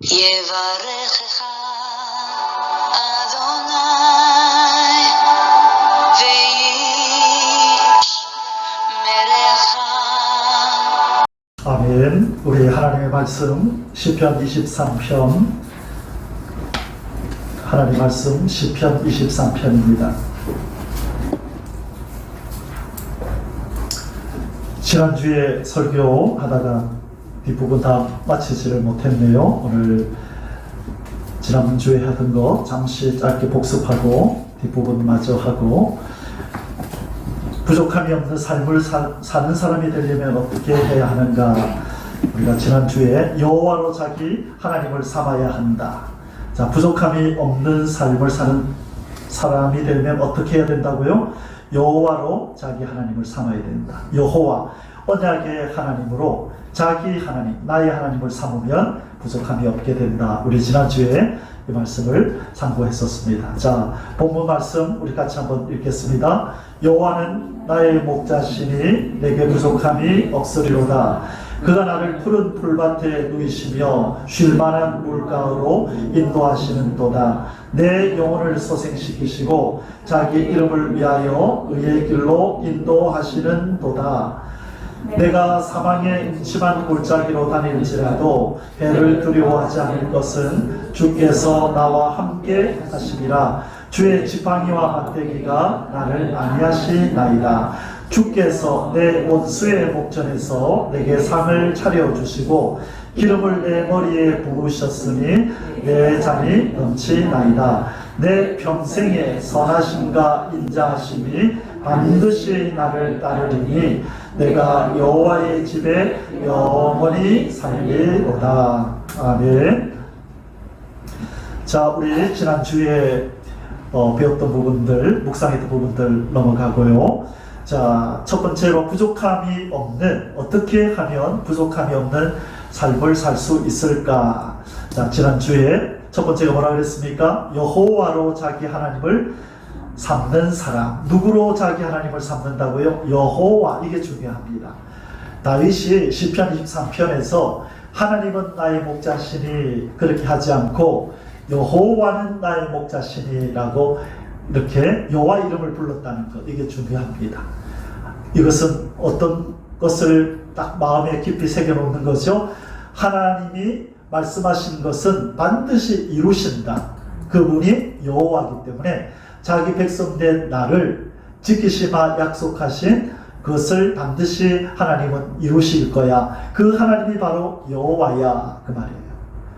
יברכך אדוני וישמרך. 아멘. 우리 하나님의 말씀 시편 23편, 하나님의 말씀 시편 23편입니다. 지난주에 설교하다가 뒷부분 다 마치지를 못했네요. 오늘 지난주에 하던 거 잠시 짧게 복습하고 뒷부분 마저 하고, 부족함이 없는 삶을 사는 사람이 되려면 어떻게 해야 하는가. 우리가 지난주에 여호와로 자기 하나님을 삼아야 한다. 자, 부족함이 없는 삶을 사는 사람이 되려면 어떻게 해야 된다고요? 여호와로 자기 하나님을 삼아야 된다. 여호와, 언약의 하나님으로 자기 하나님, 나의 하나님을 삼으면 부족함이 없게 된다. 우리 지난주에 이 말씀을 상고했었습니다. 자, 본문 말씀 우리 같이 한번 읽겠습니다. 여호와는 나의 목자시니 내게 부족함이 없으리로다. 그가 나를 푸른 풀밭에 누이시며 쉴만한 물가로 인도하시는도다. 내 영혼을 소생시키시고 자기 이름을 위하여 의의 길로 인도하시는도다. 내가 사망의 음침한 골짜기로 다닐지라도 해를 두려워하지 않을 것은 주께서 나와 함께 하심이라. 주의 지팡이와 막대기가 나를 안위하시나이다. 주께서 내 원수의 목전에서 내게 상을 차려주시고 기름을 내 머리에 부으셨으니 내 잔이 넘치나이다. 내 평생의 선하심과 인자하심이 반드시 나를 따르리니 내가 여호와의 집에 영원히 살리로다. 아멘. 자, 우리 지난주에 배웠던 부분들, 묵상했던 부분들 넘어가고요. 자, 첫 번째로 부족함이 없는, 어떻게 하면 부족함이 없는 삶을 살 수 있을까? 자, 지난주에 첫 번째가 뭐라 그랬습니까? 여호와로 자기 하나님을 삼는 사람. 누구로 자기 하나님을 삼는다고요? 여호와. 이게 중요합니다. 다윗이 시편 23편에서 하나님은 나의 목자시니 그렇게 하지 않고 여호와는 나의 목자시니라고 이렇게 여호와 이름을 불렀다는 것, 이게 중요합니다. 이것은 어떤 것을 딱 마음에 깊이 새겨놓는 거죠. 하나님이 말씀하신 것은 반드시 이루신다. 그분이 여호와이기 때문에 자기 백성된 나를 지키시마 약속하신 그것을 반드시 하나님은 이루실 거야. 그 하나님이 바로 여호와야, 그 말이에요.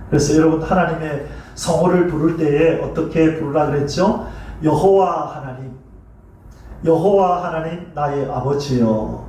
그래서 여러분, 하나님의 성호를 부를 때에 어떻게 부르라 그랬죠? 여호와 하나님, 여호와 하나님 나의 아버지여.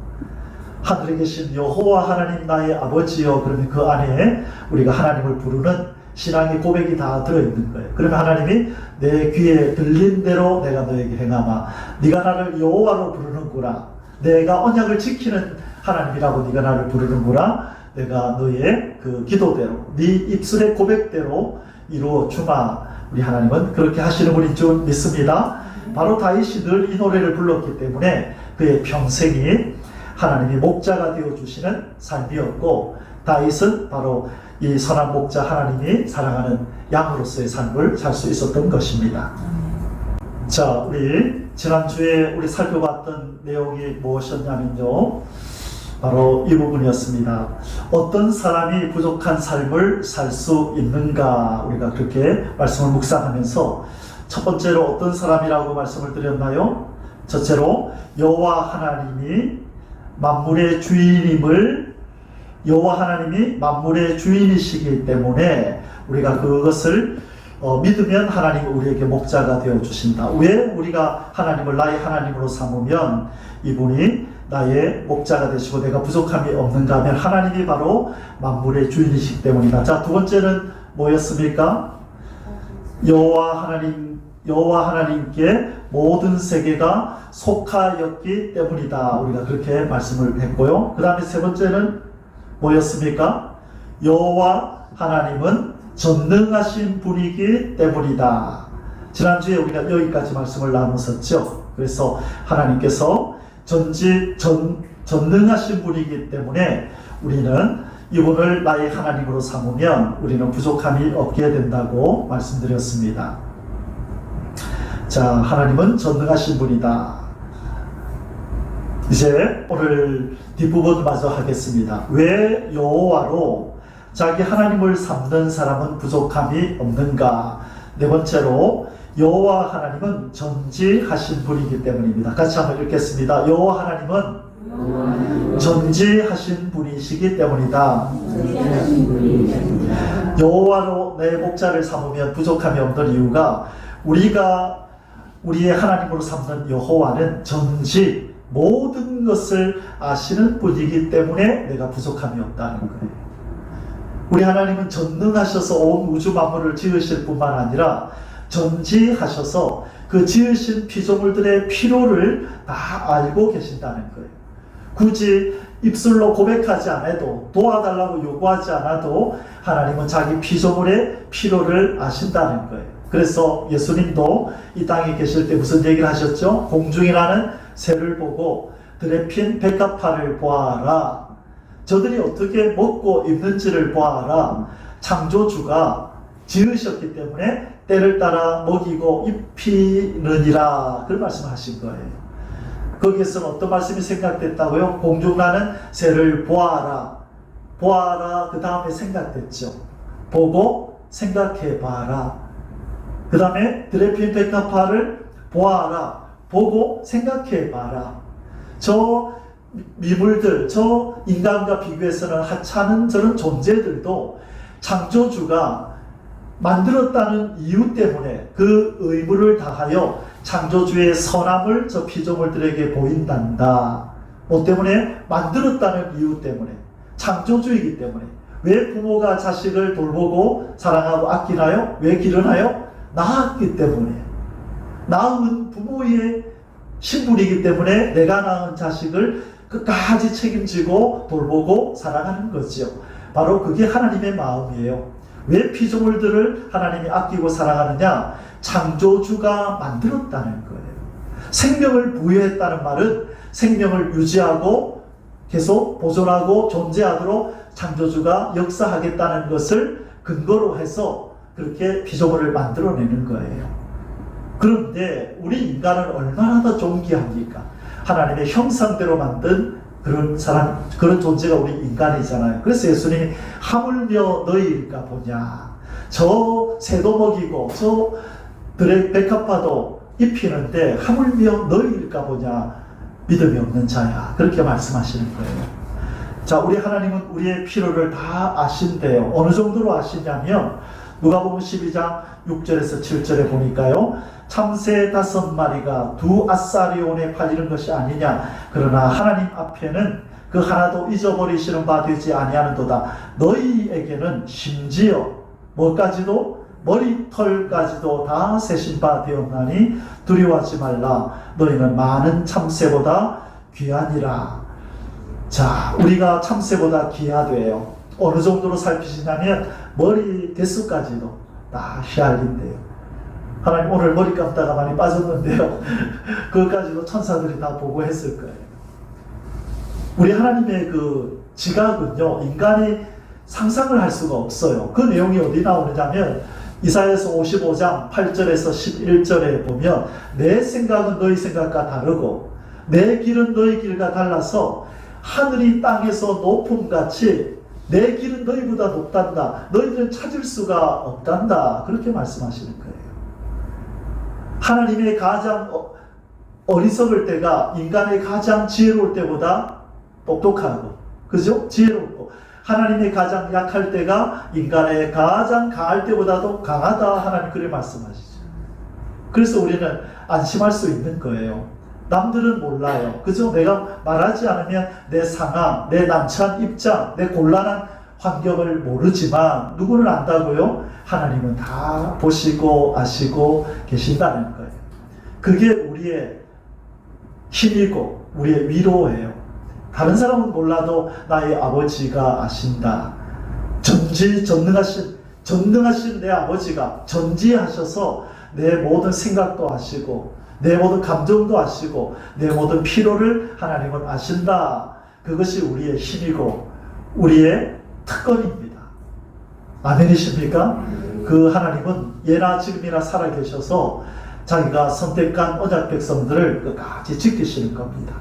하늘에 계신 여호와 하나님 나의 아버지여. 그러면 그 안에 우리가 하나님을 부르는 신앙의 고백이 다 들어있는 거예요. 그러면 하나님이 내 귀에 들린 대로 내가 너에게 행하마. 네가 나를 여호와로 부르는구나. 내가 언약을 지키는 하나님이라고 네가 나를 부르는구나. 내가 너의 그 기도대로, 네 입술의 고백대로 이루어 주마. 우리 하나님은 그렇게 하시는 분인 줄 믿습니다. 바로 다윗이 늘 이 노래를 불렀기 때문에 그의 평생이 하나님이 목자가 되어주시는 삶이었고, 다윗은 바로 이 선한 목자 하나님이 사랑하는 양으로서의 삶을 살 수 있었던 것입니다. 자, 우리 지난주에 우리 살펴봤던 내용이 무엇이었냐면요, 바로 이 부분이었습니다. 어떤 사람이 부족한 삶을 살 수 있는가. 우리가 그렇게 말씀을 묵상하면서 첫 번째로 어떤 사람이라고 말씀을 드렸나요? 첫째로 여호와 하나님이 만물의 주인임을, 여호와 하나님이 만물의 주인이시기 때문에 우리가 그것을 믿으면 하나님이 우리에게 목자가 되어주신다. 왜 우리가 하나님을 나의 하나님으로 삼으면 이분이 나의 목자가 되시고 내가 부족함이 없는가 하면 하나님이 바로 만물의 주인이시기 때문이다. 자, 두 번째는 뭐였습니까? 여호와 하나님께 모든 세계가 속하였기 때문이다. 우리가 그렇게 말씀을 했고요. 그 다음에 세 번째는 뭐였습니까? 여호와 하나님은 전능하신 분이기 때문이다. 지난주에 우리가 여기까지 말씀을 나눴었죠. 그래서 하나님께서 전능하신 분이기 때문에 우리는 이분을 나의 하나님으로 삼으면 우리는 부족함이 없게 된다고 말씀드렸습니다. 자, 하나님은 전능하신 분이다. 이제 오늘 뒷부분 마저 하겠습니다. 왜 여호와로 자기 하나님을 삼는 사람은 부족함이 없는가? 네 번째로 여호와 하나님은 전지하신 분이기 때문입니다. 같이 한번 읽겠습니다. 여호와 하나님은 전지하신 분이시기 때문이다. 여호와로 내 목자를 삼으면 부족함이 없는 이유가 우리가 우리의 하나님으로 삼는 여호와는 전지 모든 것을 아시는 분이기 때문에 내가 부족함이 없다는 거예요. 우리 하나님은 전능하셔서 온 우주 만물을 지으실 뿐만 아니라 전지하셔서 그 지으신 피조물들의 필요를 다 알고 계신다는 거예요. 굳이 입술로 고백하지 않아도, 도와달라고 요구하지 않아도 하나님은 자기 피조물의 필요를 아신다는 거예요. 그래서 예수님도 이 땅에 계실 때 무슨 얘기를 하셨죠? 공중에 나는 새를 보고 들에 핀 백합화를 보아라. 저들이 어떻게 먹고 입는지를 보아라. 창조주가 지으셨기 때문에 때를 따라 먹이고 입히느니라. 그런 말씀을 하신 거예요. 거기에서는 어떤 말씀이 생각됐다고요? 공중 나는 새를 보아라. 보아라. 그 다음에 생각됐죠. 보고 생각해봐라. 그 다음에 들에 핀 백합화를 보아라. 보고 생각해봐라. 저 미물들, 저 인간과 비교해서는 하찮은 저런 존재들도 창조주가 만들었다는 이유 때문에 그 의무를 다하여 창조주의 선함을 저 피조물들에게 보인단다. 뭐 때문에? 만들었다는 이유 때문에. 창조주이기 때문에. 왜 부모가 자식을 돌보고 사랑하고 아끼나요? 왜 기르나요? 낳았기 때문에. 낳은 부모의 신분이기 때문에 내가 낳은 자식을 끝까지 책임지고 돌보고 사랑하는 거죠. 바로 그게 하나님의 마음이에요. 왜 피조물들을 하나님이 아끼고 사랑하느냐? 창조주가 만들었다는 거예요. 생명을 부여했다는 말은 생명을 유지하고 계속 보존하고 존재하도록 창조주가 역사하겠다는 것을 근거로 해서 그렇게 피조물을 만들어내는 거예요. 그런데 우리 인간은 얼마나 더 존귀합니까? 하나님의 형상대로 만든 그런 사람, 그런 존재가 우리 인간이잖아요. 그래서 예수님이 하물며 너희일까 보냐. 저 새도 먹이고 저 들의 백합화도 입히는데 하물며 너희일까 보냐. 믿음이 없는 자야. 그렇게 말씀하시는 거예요. 자, 우리 하나님은 우리의 필요를 다 아신대요. 어느 정도로 아시냐면 누가복음 12장 6절에서 7절에 보니까요. 참새 5마리가 2아사리온에 팔리는 것이 아니냐. 그러나 하나님 앞에는 그 하나도 잊어버리시는 바 되지 아니하는도다. 너희에게는 심지어 뭐까지도 머리털까지도 다 세신 바 되었나니 두려워하지 말라. 너희는 많은 참새보다 귀하니라. 자, 우리가 참새보다 귀하대요. 어느 정도로 살피시냐면 머리 개수까지도 다 헤아린대요. 하나님 오늘 머리 감다가 많이 빠졌는데요. 그것까지도 천사들이 다 보고했을 거예요. 우리 하나님의 그 지각은요, 인간이 상상을 할 수가 없어요. 그 내용이 어디 나오느냐면 이사야서 55장 8절에서 11절에 보면 내 생각은 너희 생각과 다르고 내 길은 너희 길과 달라서 하늘이 땅에서 높음같이 내 길은 너희보다 높단다. 너희들은 찾을 수가 없단다. 그렇게 말씀하시는 거예요. 하나님의 가장 어리석을 때가 인간의 가장 지혜로울 때보다 똑똑하고, 그죠? 지혜롭고, 하나님의 가장 약할 때가 인간의 가장 강할 때보다도 강하다. 하나님 그렇게 말씀하시죠. 그래서 우리는 안심할 수 있는 거예요. 남들은 몰라요. 그죠? 내가 말하지 않으면 내 상황, 내 난처한 입장, 내 곤란한 환경을 모르지만 누구는 안다고요? 하나님은 다 보시고 아시고 계신다는 거예요. 그게 우리의 힘이고 우리의 위로예요. 다른 사람은 몰라도 나의 아버지가 아신다. 전능하신 내 아버지가 전지하셔서 내 모든 생각도 아시고 내 모든 감정도 아시고 내 모든 필요를 하나님은 아신다. 그것이 우리의 힘이고 우리의 특권입니다. 아멘이십니까? 그 하나님은 예나 지금이나 살아계셔서 자기가 선택한 언약 백성들을 끝까지 지키시는 겁니다.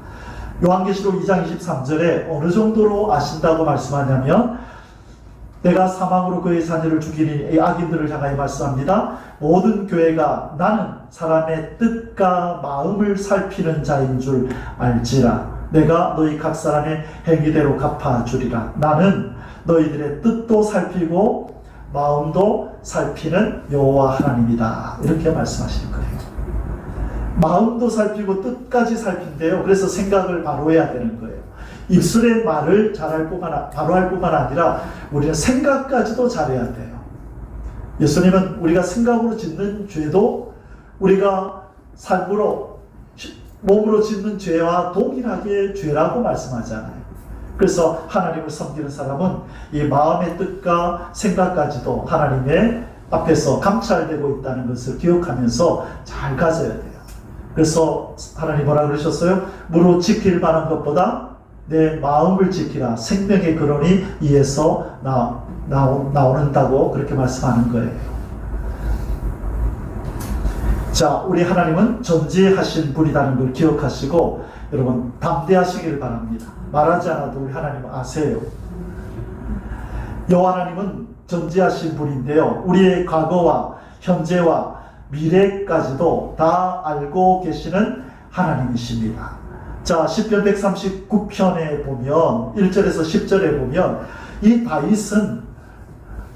요한계시록 2장 23절에 어느 정도로 아신다고 말씀하냐면, 내가 사망으로 그의 자녀를 죽이니 이 악인들을 향하여 말씀합니다. 모든 교회가 나는 사람의 뜻과 마음을 살피는 자인 줄 알지라. 내가 너희 각 사람의 행위대로 갚아주리라. 나는 너희들의 뜻도 살피고 마음도 살피는 여호와 하나님이다. 이렇게 말씀하시는 거예요. 마음도 살피고 뜻까지 살핀대요. 그래서 생각을 바로 해야 되는 거예요. 입술의 말을 바로 할 뿐만 아니라 우리는 생각까지도 잘해야 돼요. 예수님은 우리가 생각으로 짓는 죄도 우리가 삶으로, 몸으로 짓는 죄와 동일하게 죄라고 말씀하잖아요. 그래서 하나님을 섬기는 사람은 이 마음의 뜻과 생각까지도 하나님의 앞에서 감찰되고 있다는 것을 기억하면서 잘 가져야 돼요. 그래서 하나님 뭐라 그러셨어요? 무릇 지킬 만한 것보다 내 마음을 지키라. 생명의 근원이 이에서 나오는다고 그렇게 말씀하는 거예요. 자, 우리 하나님은 전지하신 분이라는 걸 기억하시고 여러분 담대하시기를 바랍니다. 말하지 않아도 우리 하나님은 아세요. 여호와 하나님은 전지하신 분인데요, 우리의 과거와 현재와 미래까지도 다 알고 계시는 하나님이십니다. 자, 시편 139편에 보면 1절에서 10절에 보면 이 다윗은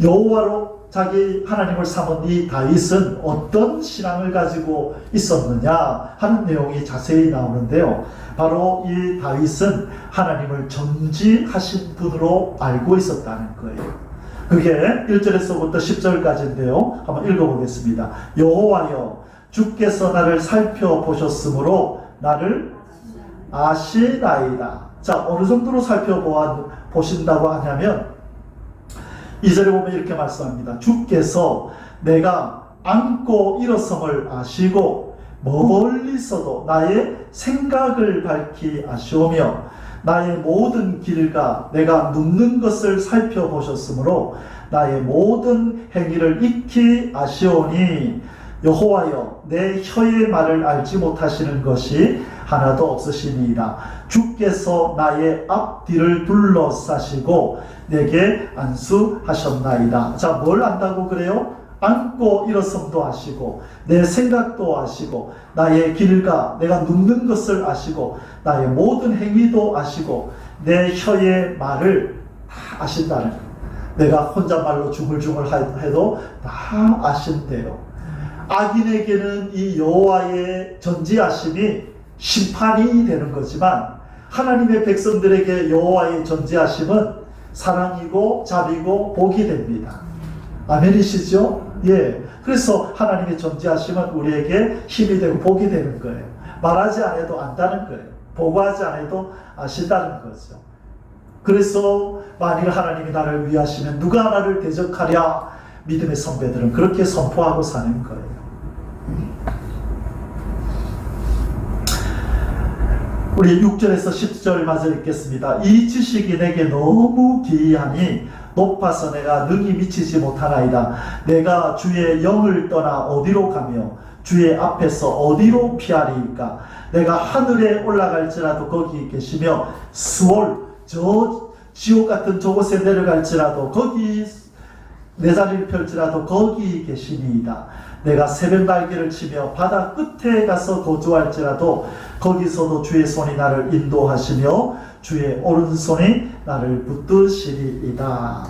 여호와로 자기 하나님을 삼은 이 다윗은 어떤 신앙을 가지고 있었느냐 하는 내용이 자세히 나오는데요, 바로 이 다윗은 하나님을 전지하신 분으로 알고 있었다는 거예요. 그게 1절에서부터 10절까지인데요. 한번 읽어보겠습니다. 여호와여, 주께서 나를 살펴보셨으므로 나를 아시나이다. 자, 어느 정도로 살펴보신다고 하냐면 2절에 보면 이렇게 말씀합니다. 주께서 내가 앉고 일어섬을 아시고 멀리서도 나의 생각을 밝히 아시오며 나의 모든 길과 내가 눕는 것을 살펴보셨으므로 나의 모든 행위를 익히 아시오니 여호와여, 내 혀의 말을 알지 못하시는 것이 하나도 없으시니이다. 주께서 나의 앞뒤를 둘러싸시고 내게 안수하셨나이다. 자, 뭘 안다고 그래요? 앉고 일어섬도 아시고 내 생각도 아시고 나의 길과 내가 눕는 것을 아시고 나의 모든 행위도 아시고 내 혀의 말을 다 아신다는 거예요. 내가 혼잣말로 중얼중얼 해도 다 아신대요. 악인에게는 이 여호와의 전지하심이 심판이 되는 거지만 하나님의 백성들에게 여호와의 전지하심은 사랑이고 자비고 복이 됩니다. 아멘이시죠? 예. 그래서 하나님의 전지하심은 우리에게 힘이 되고 복이 되는 거예요. 말하지 않아도 안다는 거예요. 보고하지 않아도 아신다는 거죠. 그래서 만일 하나님이 나를 위하시면 누가 나를 대적하랴? 믿음의 선배들은 그렇게 선포하고 사는 거예요. 우리 6절에서 10절 마저 읽겠습니다. 이 지식이 내게 너무 기이하니 높아서 내가 능히 미치지 못하나이다. 내가 주의 영을 떠나 어디로 가며 주의 앞에서 어디로 피하리이까? 내가 하늘에 올라갈지라도 거기 계시며 스올, 저 지옥 같은 저곳에 내려갈지라도 거기 내 자리를 펼지라도 거기 계시니이다. 내가 새벽 날개를 치며 바다 끝에 가서 거주할지라도 거기서도 주의 손이 나를 인도하시며 주의 오른손이 나를 붙드시리이다.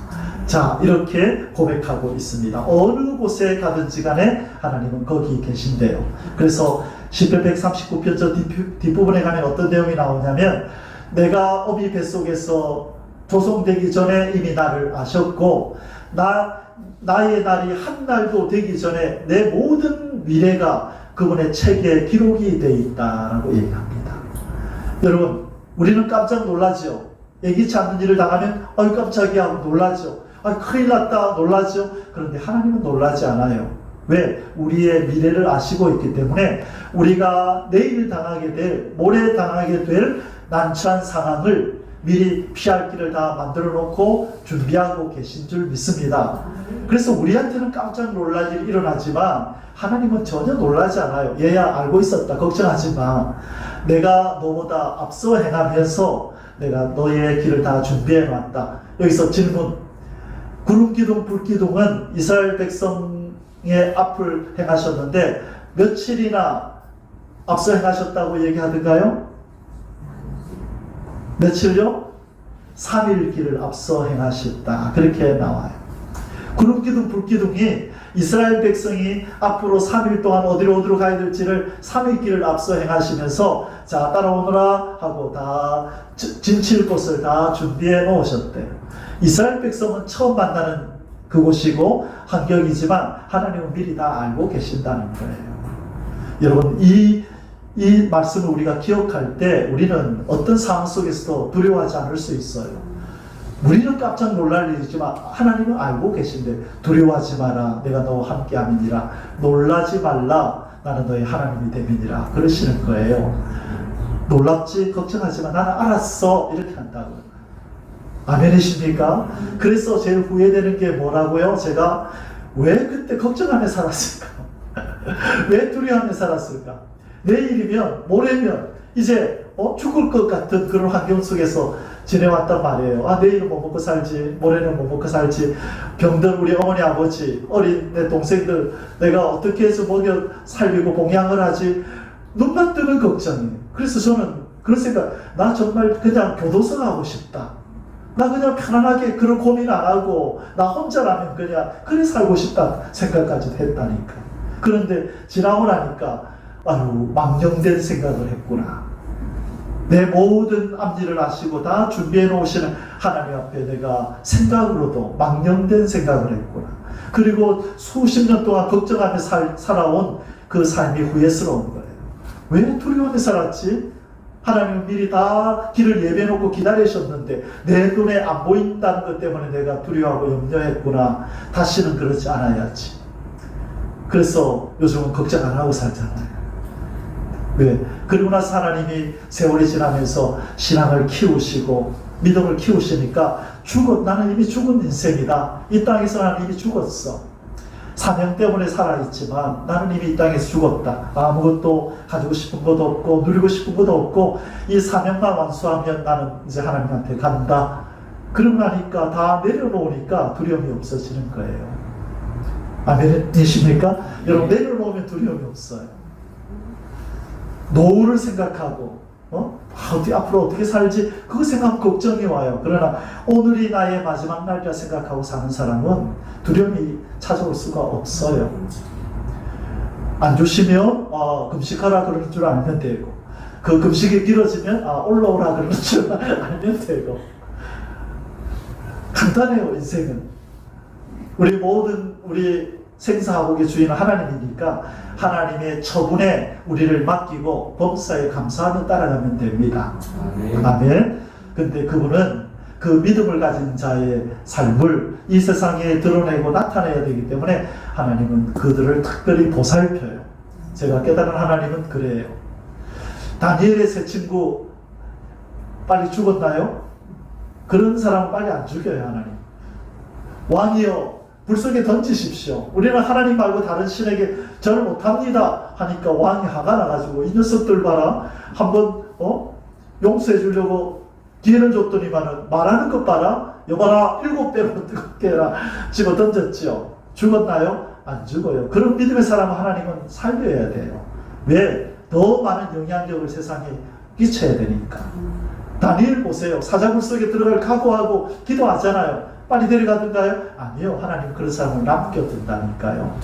자, 이렇게 고백하고 있습니다. 어느 곳에 가든지 간에 하나님은 거기 계신대요. 그래서 시편 139편 저 뒷부분에 가면 어떤 내용이 나오냐면 내가 어미 뱃속에서 조성되기 전에 이미 나를 아셨고 나의 날이 한 날도 되기 전에 내 모든 미래가 그분의 책에 기록이 되어 있다라고 얘기합니다. 여러분, 우리는 깜짝 놀라죠. 예기치 않는 일을 당하면 아유 깜짝이야 하고 놀라죠. 아, 큰일 났다 놀라죠. 그런데 하나님은 놀라지 않아요. 왜? 우리의 미래를 아시고 있기 때문에 우리가 내일 당하게 될, 모레 당하게 될 난처한 상황을 미리 피할 길을 다 만들어 놓고 준비하고 계신 줄 믿습니다. 그래서 우리한테는 깜짝 놀랄 일이 일어나지만 하나님은 전혀 놀라지 않아요. 얘야 알고 있었다. 걱정하지 마. 내가 너보다 앞서 행하면서 내가 너의 길을 다 준비해 놨다. 여기서 질문. 구름기둥 불기둥은 이스라엘 백성의 앞을 행하셨는데 며칠이나 앞서 행하셨다고 얘기하던가요? 며칠요? 3일 길을 앞서 행하셨다. 그렇게 나와요. 구름기둥 불기둥이 이스라엘 백성이 앞으로 3일 동안 어디로 가야 될지를 3일 길을 앞서 행하시면서 자 따라오너라 하고 다 진칠 곳을 다 준비해 놓으셨대요. 이스라엘 백성은 처음 만나는 그곳이고 환경이지만 하나님은 미리 다 알고 계신다는 거예요. 여러분 이 말씀을 우리가 기억할 때 우리는 어떤 상황 속에서도 두려워하지 않을 수 있어요. 우리는 깜짝 놀랄 일이지만 하나님은 알고 계신데 두려워하지 마라. 내가 너와 함께 함이니라. 놀라지 말라. 나는 너의 하나님이 됨이니라. 그러시는 거예요. 놀랍지 걱정하지만 나는 알았어. 이렇게 한다고요. 아멘이십니까? 그래서 제일 후회되는 게 뭐라고요? 제가 왜 그때 걱정하며 살았을까? 왜 두려워하며 살았을까? 내일이면 모레면 이제 죽을 것 같은 그런 환경 속에서 지내왔단 말이에요. 아 내일은 뭐 먹고 살지, 모레는 뭐 먹고 살지, 병든 우리 어머니 아버지, 어린 내 동생들 내가 어떻게 해서 먹여 살리고 봉양을 하지, 눈만 뜨는 걱정이에요. 그래서 저는 그런 생각, 나 정말 그냥 교도소 가고 싶다. 나 그냥 편안하게 그런 고민 안 하고 나 혼자라면 그냥 그래 살고 싶다 생각까지 했다니까. 그런데 지나고 나니까 아유 망령된 생각을 했구나. 내 모든 앞일을 아시고 다 준비해 놓으시는 하나님 앞에 내가 생각으로도 망령된 생각을 했구나. 그리고 수십 년 동안 걱정하며 살아온 그 삶이 후회스러운 거예요. 왜 두려워하며 살았지? 하나님은 미리 다 길을 예배해 놓고 기다리셨는데 내 눈에 안 보인다는 것 때문에 내가 두려워하고 염려했구나. 다시는 그러지 않아야지. 그래서 요즘은 걱정 안 하고 살잖아요. 왜? 그리고 나서 하나님이 세월이 지나면서 신앙을 키우시고 믿음을 키우시니까 나는 이미 죽은 인생이다. 이 땅에서 나는 이미 죽었어. 사명 때문에 살아있지만 나는 이미 이 땅에서 죽었다. 아무것도 가지고 싶은 것도 없고 누리고 싶은 것도 없고 이 사명만 완수하면 나는 이제 하나님한테 간다. 그러고 나니까 다 내려놓으니까 두려움이 없어지는 거예요. 아멘이십니까? 여러분 내려놓으면 두려움이 없어요. 노후를 생각하고 앞으로 어떻게 살지 그거 생각하면 걱정이 와요. 그러나 오늘이 나의 마지막 날이라 생각하고 사는 사람은 두려움이 찾아올 수가 없어요. 안 주시면 금식하라 그러는 줄 알면 되고 그 금식이 길어지면 올라오라 그러는 줄 알면 되고 간단해요. 인생은 우리 생사하복의 주인은 하나님이니까 하나님의 처분에 우리를 맡기고 범사에 감사하며 따라가면 됩니다. 아멘. 근데 그분은 그 믿음을 가진 자의 삶을 이 세상에 드러내고 나타내야 되기 때문에 하나님은 그들을 특별히 보살펴요. 제가 깨달은 하나님은 그래요. 다니엘의 세 친구 빨리 죽었나요? 그런 사람은 빨리 안 죽여요. 하나님. 왕이여 불 속에 던지십시오. 우리는 하나님 말고 다른 신에게 절을 못합니다 하니까 왕이 화가 나가지고 이 녀석들 봐라. 한번 용서해 주려고 기회를 줬더니만은 말하는 것 봐라. 여봐라 7배로 뜨겁게 해라. 집어 던졌지요. 죽었나요? 안 죽어요. 그런 믿음의 사람은 하나님은 살려야 돼요. 왜? 더 많은 영향력을 세상에 끼쳐야 되니까. 다니엘 보세요. 사자굴 속에 들어갈 각오하고 기도하잖아요. 빨리 데려가든가요? 아니요. 하나님 그런 사람을 남겨둔다니까요.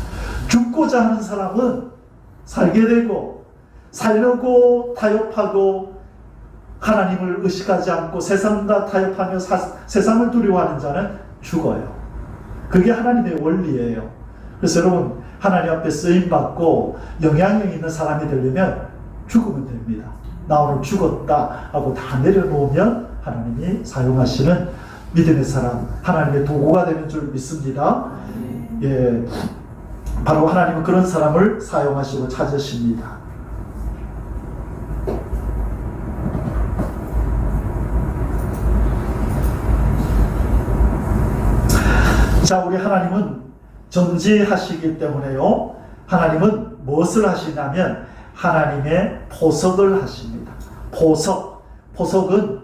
죽고자 하는 사람은 살게 되고 살려고 타협하고 하나님을 의식하지 않고 세상과 타협하며 세상을 두려워하는 자는 죽어요. 그게 하나님의 원리예요. 그래서 여러분 하나님 앞에 쓰임받고 영향력 있는 사람이 되려면 죽으면 됩니다. 나 오늘 죽었다 하고 다 내려놓으면 하나님이 사용하시는 믿음의 사람, 하나님의 도구가 되는 줄 믿습니다. 예, 바로 하나님은 그런 사람을 사용하시고 찾으십니다. 자, 우리 하나님은 전지하시기 때문에요. 하나님은 무엇을 하시냐면 하나님의 보석을 하십니다. 보석은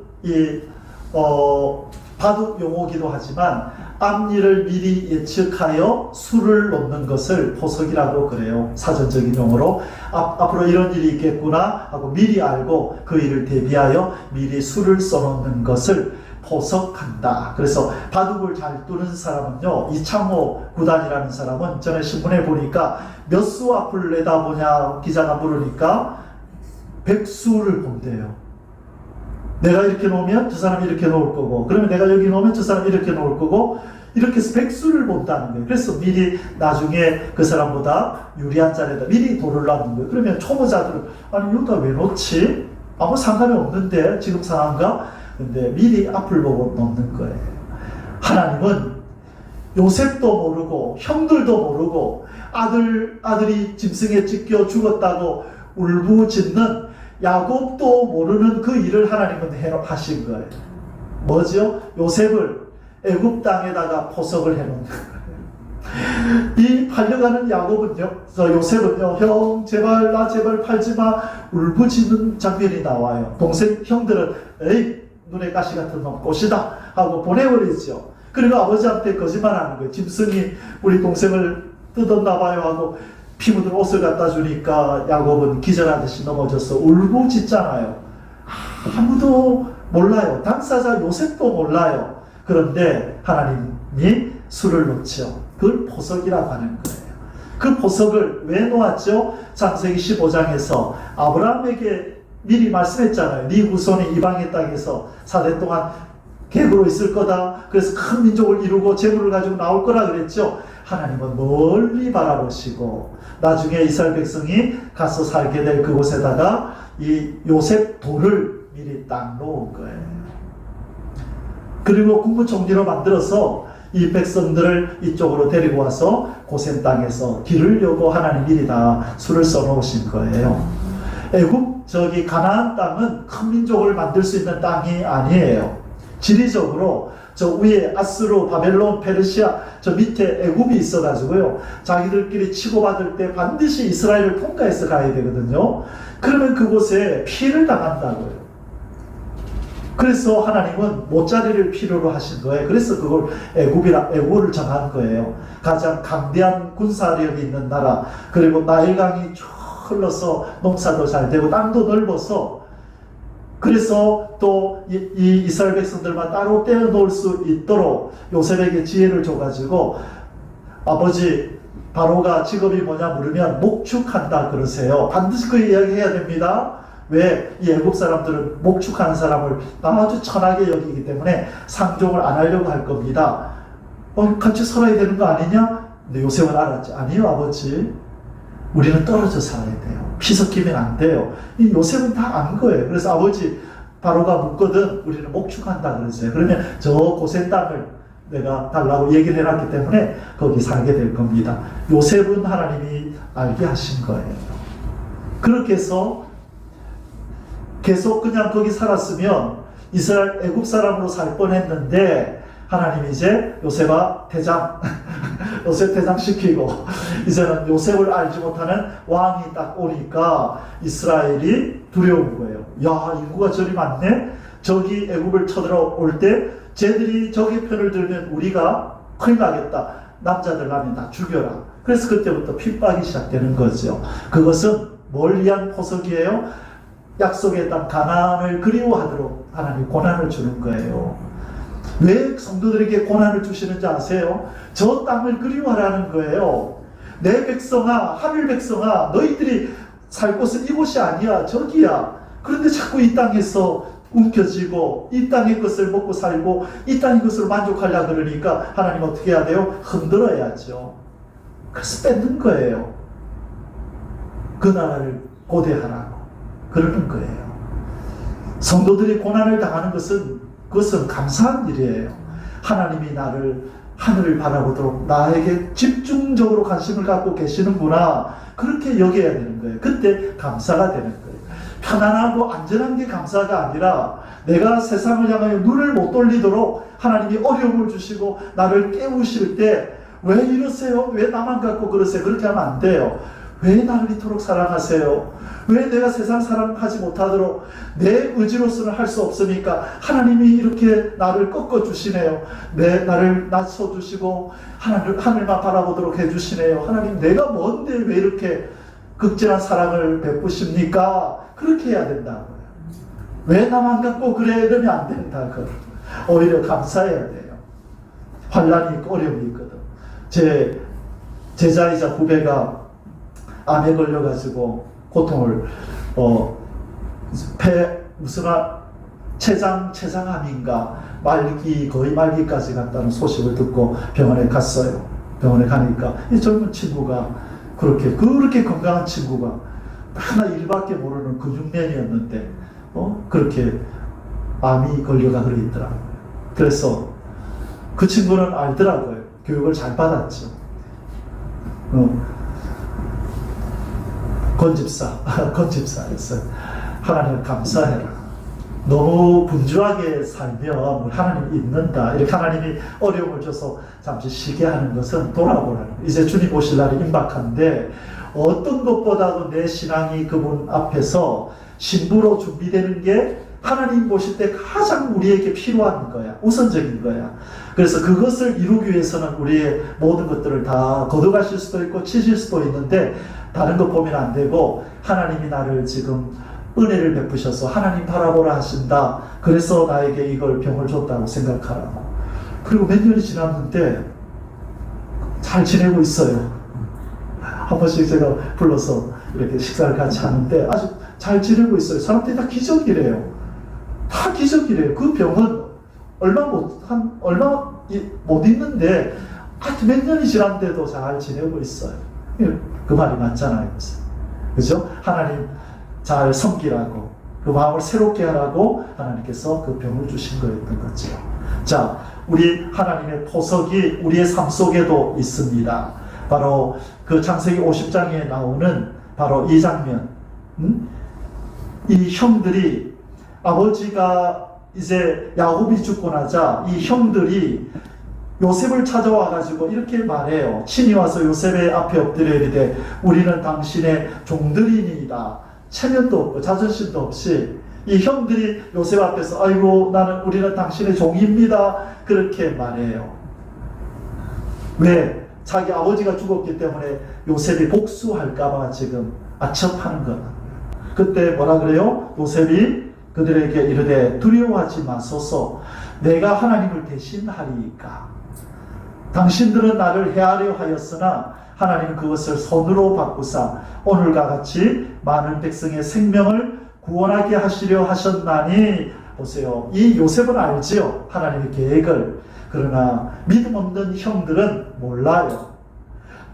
바둑 용어기도 하지만 앞일을 미리 예측하여 수를 놓는 것을 보석이라고 그래요. 사전적인 용어로 앞으로 이런 일이 있겠구나 하고 미리 알고 그 일을 대비하여 미리 수를 써놓는 것을 보석한다. 그래서 바둑을 잘 두는 사람은요, 이창호 구단이라는 사람은 전에 신문에 보니까 몇 수 앞을 내다보냐 기자가 물으니까 100수를 본대요. 내가 이렇게 놓으면 저 사람이 이렇게 놓을 거고, 그러면 내가 여기 놓으면 저 사람이 이렇게 놓을 거고, 이렇게 해서 100수를 본다는 거예요. 그래서 미리 나중에 그 사람보다 유리한 자리에다 미리 돌을 놔둔 거예요. 그러면 초보자들은 아니 여기다 왜 놓지? 아무 상관이 없는데 지금 상황과. 근데 미리 앞을 보고 놓는 거예요. 하나님은 요셉도 모르고 형들도 모르고 아들이 짐승에 찢겨 죽었다고 울부짖는 야곱도 모르는 그 일을 하나님은 하신 거예요. 뭐죠? 요셉을 애굽 땅에다가 포석을 해놓은 거예요. 이 팔려가는 요셉은요, 형 제발 나 제발 팔지마 울부짖는 장면이 나와요. 형들은 에이 눈에 가시 같은 놈 꽃이다 하고 보내버리죠. 그리고 아버지한테 거짓말하는 거예요. 짐승이 우리 동생을 뜯었나 봐요 하고 피 묻은 옷을 갖다 주니까 야곱은 기절하듯이 넘어져서 울부짖잖아요. 아무도 몰라요. 당사자 요셉도 몰라요. 그런데 하나님이 수를 놓죠. 그걸 보석이라고 하는 거예요. 그 보석을 왜 놓았죠? 창세기 15장에서 아브라함에게 미리 말씀했잖아요. 네 후손이 이방의 땅에서 4대 동안 객으로 있을 거다. 그래서 큰 민족을 이루고 재물을 가지고 나올 거라 그랬죠. 하나님은 멀리 바라보시고 나중에 이스라엘 백성이 가서 살게 될 그곳에다가 이 요셉 돌을 미리 딱 놓은 거예요. 그리고 국무총리로 만들어서 이 백성들을 이쪽으로 데리고 와서 고센 땅에서 기르려고 하나님 미리 다 수를 써놓으신 거예요. 가나안 땅은 큰 민족을 만들 수 있는 땅이 아니에요. 지리적으로 저 위에 아스루, 바벨론, 페르시아, 저 밑에 애굽이 있어가지고요. 자기들끼리 치고받을 때 반드시 이스라엘을 통과해서 가야 되거든요. 그러면 그곳에 피해를 당한다고요. 그래서 하나님은 못자리를 필요로 하신 거예요. 그래서 그걸 애굽을 정한 거예요. 가장 강대한 군사력이 있는 나라, 그리고 나일강이 쭉 흘러서 농사도 잘 되고 땅도 넓어서, 그래서 또 이 이스라엘 백성들만 따로 떼어놓을 수 있도록 요셉에게 지혜를 줘가지고 아버지 바로가 직업이 뭐냐 물으면 목축한다 그러세요. 반드시 그 이야기 해야 됩니다. 왜? 이 애국 사람들은 목축하는 사람을 아주 천하게 여기기 때문에 상종을 안 하려고 할 겁니다. 같이 살아야 되는 거 아니냐? 근데 요셉은 알았지. 아니요 아버지, 우리는 떨어져 살아야 돼요. 피 섞이면 안 돼요. 이 요셉은 다 안 거예요. 그래서 아버지 바로가 묻거든 우리는 목축한다 그랬어요. 그러면 저 고센 땅을 내가 달라고 얘기를 해놨기 때문에 거기 살게 될 겁니다. 요셉은 하나님이 알게 하신 거예요. 그렇게 해서 계속 그냥 거기 살았으면 이스라엘 애국 사람으로 살 뻔했는데 하나님이 이제 요셉아 대장 요셉 대장 시키고 이제는 요셉을 알지 못하는 왕이 딱 오니까 이스라엘이 두려운 거예요. 야, 인구가 저리 많네. 저기 애국을 쳐들어올 때 쟤들이 저기 편을 들면 우리가 큰일 나겠다. 남자들 나면 다 죽여라. 그래서 그때부터 핍박이 시작되는 거죠. 그것은 뭘 위한 포석이에요? 약속의 땅 가나안을 그리워하도록 하나님이 고난을 주는 거예요. 왜 성도들에게 고난을 주시는지 아세요? 저 땅을 그리워하라는 거예요. 내 백성아, 하늘 백성아, 너희들이 살 곳은 이곳이 아니야, 저기야. 그런데 자꾸 이 땅에서 움켜쥐고 이 땅의 것을 먹고 살고 이 땅의 것으로 만족하려고 그러니까 하나님 어떻게 해야 돼요? 흔들어야죠. 그래서 뺏는 거예요. 그 나라를 고대하라고 그러는 거예요. 성도들이 고난을 당하는 그것은 감사한 일이에요. 하나님이 나를 하늘을 바라보도록 나에게 집중적으로 관심을 갖고 계시는구나. 그렇게 여겨야 되는 거예요. 그때 감사가 되는 거예요. 편안하고 안전한 게 감사가 아니라 내가 세상을 향하여 눈을 못 돌리도록 하나님이 어려움을 주시고 나를 깨우실 때 왜 이러세요? 왜 나만 갖고 그러세요? 그렇게 하면 안 돼요. 왜 나를 이토록 사랑하세요? 왜 내가 세상 사랑하지 못하도록 내 의지로서는 할 수 없으니까 하나님이 이렇게 나를 꺾어주시네요. 나를 낮춰주시고 하늘만 바라보도록 해주시네요. 하나님 내가 뭔데 왜 이렇게 극진한 사랑을 베푸십니까? 그렇게 해야 된다고요. 왜 나만 갖고 그래? 이러면 안 된다고. 오히려 감사해야 돼요. 환난이 있고 어려움이 있거든. 제 제자이자 후배가 암에 걸려가지고 고통을 췌장암인가 거의 말기까지 갔다는 소식을 듣고 병원에 갔어요. 병원에 가니까 이 젊은 친구가 그렇게 건강한 친구가 하나 일밖에 모르는 근육맨이었는데 그렇게 암이 걸려가 그래 있더라고요. 그래서 그 친구는 알더라고요. 교육을 잘 받았죠. 건집사였어요. 하나님 감사해라. 너무 분주하게 살면 하나님이 있는다. 이렇게 하나님이 어려움을 줘서 잠시 쉬게 하는 것은 돌아보라는 거예요. 이제 주님 오실 날이 임박한데 어떤 것보다도 내 신앙이 그분 앞에서 신부로 준비되는 게 하나님 보실 때 가장 우리에게 필요한 거야. 우선적인 거야. 그래서 그것을 이루기 위해서는 우리의 모든 것들을 다 걷어가실 수도 있고 치실 수도 있는데 다른 것 보면 안 되고 하나님이 나를 지금 은혜를 베푸셔서 하나님 바라보라 하신다. 그래서 나에게 이걸 병을 줬다고 생각하라고. 그리고 몇 년이 지났는데 잘 지내고 있어요. 한 번씩 제가 불러서 이렇게 식사를 같이 하는데 아주 잘 지내고 있어요. 사람들이 다 기적이래요. 다 기적이래요. 그 병은 얼마 못 있는데 하여튼 몇 년이 지났는데도 잘 지내고 있어요. 그 말이 맞잖아요. 그죠? 하나님 잘 섬기라고 그 마음을 새롭게 하라고 하나님께서 그 병을 주신 거였던 거죠. 자, 우리 하나님의 보석이 우리의 삶 속에도 있습니다. 바로 그 창세기 50장에 나오는 바로 이 장면. 이 형들이 아버지가 이제 야곱이 죽고 나자 이 형들이 요셉을 찾아와 가지고 이렇게 말해요. 친히 와서 요셉의 앞에 엎드려 이르되 우리는 당신의 종들이니이다. 체면도 없고 자존심도 없이 이 형들이 요셉 앞에서 아이고 우리는 당신의 종입니다. 그렇게 말해요. 왜? 자기 아버지가 죽었기 때문에 요셉이 복수할까봐 지금 아첩하는 거다. 그때 뭐라 그래요? 요셉이 그들에게 이르되 두려워하지 마소서 내가 하나님을 대신하리이까. 당신들은 나를 해하려 하였으나 하나님은 그것을 손으로 바꾸사 오늘과 같이 많은 백성의 생명을 구원하게 하시려 하셨나니. 보세요. 이 요셉은 알지요. 하나님의 계획을. 그러나 믿음 없는 형들은 몰라요.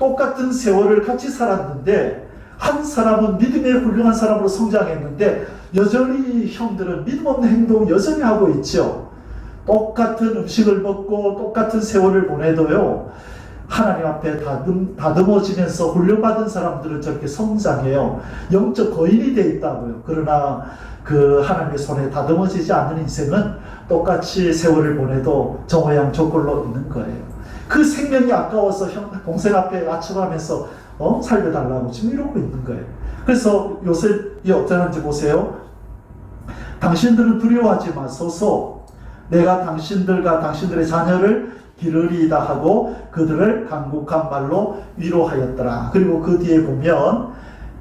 똑같은 세월을 같이 살았는데 한 사람은 믿음의 훌륭한 사람으로 성장했는데 여전히 형들은 믿음 없는 행동을 여전히 하고 있죠. 똑같은 음식을 먹고 똑같은 세월을 보내도요. 하나님 앞에 다듬어지면서 훈련받은 사람들은 저렇게 성장해요. 영적 거인이 되어 있다고요. 그러나 그 하나님의 손에 다듬어지지 않는 인생은 똑같이 세월을 보내도 저 모양 저 꼴로 있는 거예요. 그 생명이 아까워서 동생 앞에 아첨하면서 살려달라고 지금 이러고 있는 거예요. 그래서 요셉이 어떻게 하는지 보세요. 당신들은 두려워하지 마소서 내가 당신들과 당신들의 자녀를 기르리이다 하고 그들을 간곡한 말로 위로하였더라. 그리고 그 뒤에 보면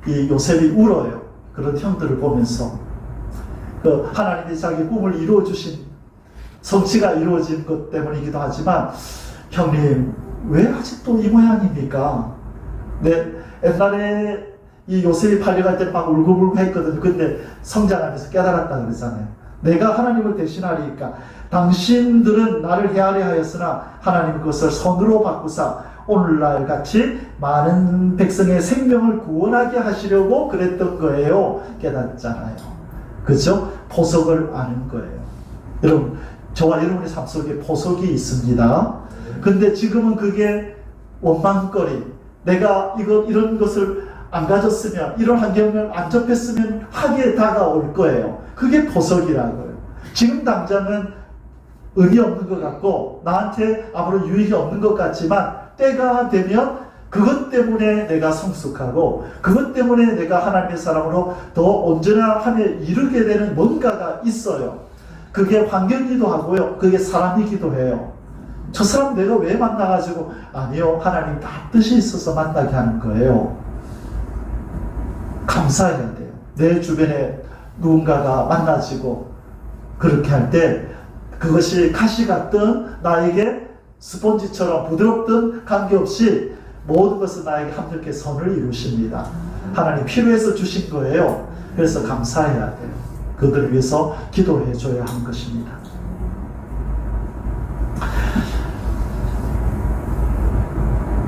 이 요셉이 울어요. 그런 형들을 보면서 그 하나님이 자기 꿈을 이루어주신 성취가 이루어진 것 때문이기도 하지만 형님 왜 아직도 이 모양입니까? 옛날에 이 요셉이 팔려갈 때 막 울고불고 했거든요. 근데 성장하면서 깨달았다 그러잖아요. 내가 하나님을 대신하리니까 당신들은 나를 헤아려 하였으나 하나님 그것을 손으로 바꾸사 오늘날 같이 많은 백성의 생명을 구원하게 하시려고 그랬던 거예요. 깨닫잖아요. 그죠? 보석을 아는 거예요. 여러분, 저와 여러분의 삶 속에 보석이 있습니다. 근데 지금은 그게 원망거리, 내가 이런 것을 안 가졌으면, 이런 환경을 안 접했으면 하게 다가올 거예요. 그게 보석이라고요. 지금 당장은 의미 없는 것 같고 나한테 아무런 유익이 없는 것 같지만 때가 되면 그것 때문에 내가 성숙하고 그것 때문에 내가 하나님의 사람으로 더 온전함에 이르게 되는 뭔가가 있어요. 그게 환경이기도 하고요. 그게 사람이기도 해요. 저 사람 내가 왜 만나가지고, 아니요, 하나님 다 뜻이 있어서 만나게 하는 거예요. 감사해야 돼요. 내 주변에 누군가가 만나지고 그렇게 할 때 그것이 가시 같든 나에게 스폰지처럼 부드럽든 관계없이 모든 것은 나에게 합력해 선을 이루십니다. 하나님 필요해서 주신 거예요. 그래서 감사해야 돼요. 그들을 위해서 기도해 줘야 하는 것입니다.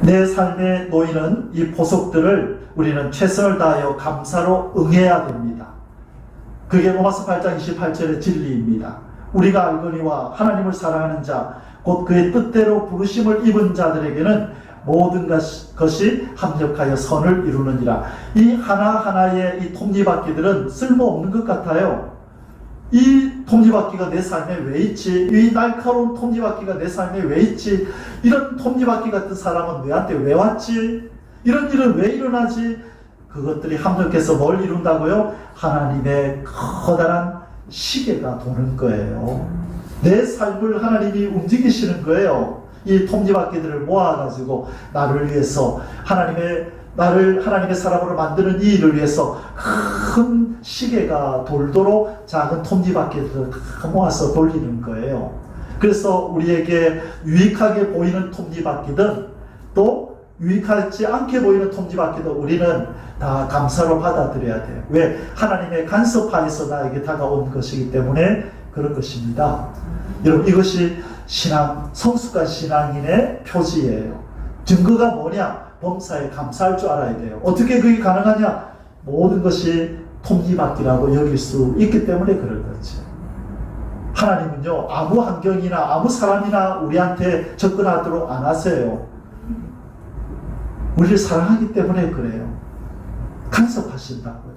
내 삶에 놓이는 이 보석들을 우리는 최선을 다하여 감사로 응해야 됩니다. 그게 로마서 8장 28절의 진리입니다. 우리가 알거니와 하나님을 사랑하는 자, 곧 그의 뜻대로 부르심을 입은 자들에게는 모든 것이 합력하여 선을 이루느니라. 이 하나하나의 이 톱니바퀴들은 쓸모없는 것 같아요. 이 톱니바퀴가 내 삶에 왜 있지? 이 날카로운 톱니바퀴가 내 삶에 왜 있지? 이런 톱니바퀴 같은 사람은 내한테 왜 왔지? 이런 일은 왜 일어나지? 그것들이 합력해서 뭘 이룬다고요? 하나님의 커다란 시계가 도는 거예요. 내 삶을 하나님이 움직이시는 거예요. 이 톱니바퀴들을 모아가지고 나를 위해서 나를 하나님의 사람으로 만드는 이 일을 위해서 큰 시계가 돌도록 작은 톱니바퀴들을 다 모아서 돌리는 거예요. 그래서 우리에게 유익하게 보이는 톱니바퀴든 또 유익하지 않게 보이는 톱니바퀴도 우리는 다 감사로 받아들여야 돼요. 왜? 하나님의 간섭하에서 나에게 다가온 것이기 때문에 그런 것입니다. 여러분, 이것이 신앙, 성숙한 신앙인의 표지예요. 증거가 뭐냐? 범사에 감사할 줄 알아야 돼요. 어떻게 그게 가능하냐? 모든 것이 톱니바퀴라고 여길 수 있기 때문에 그런 거지. 하나님은요, 아무 환경이나 아무 사람이나 우리한테 접근하도록 안 하세요. 우리를 사랑하기 때문에 그래요. 간섭하신다고요.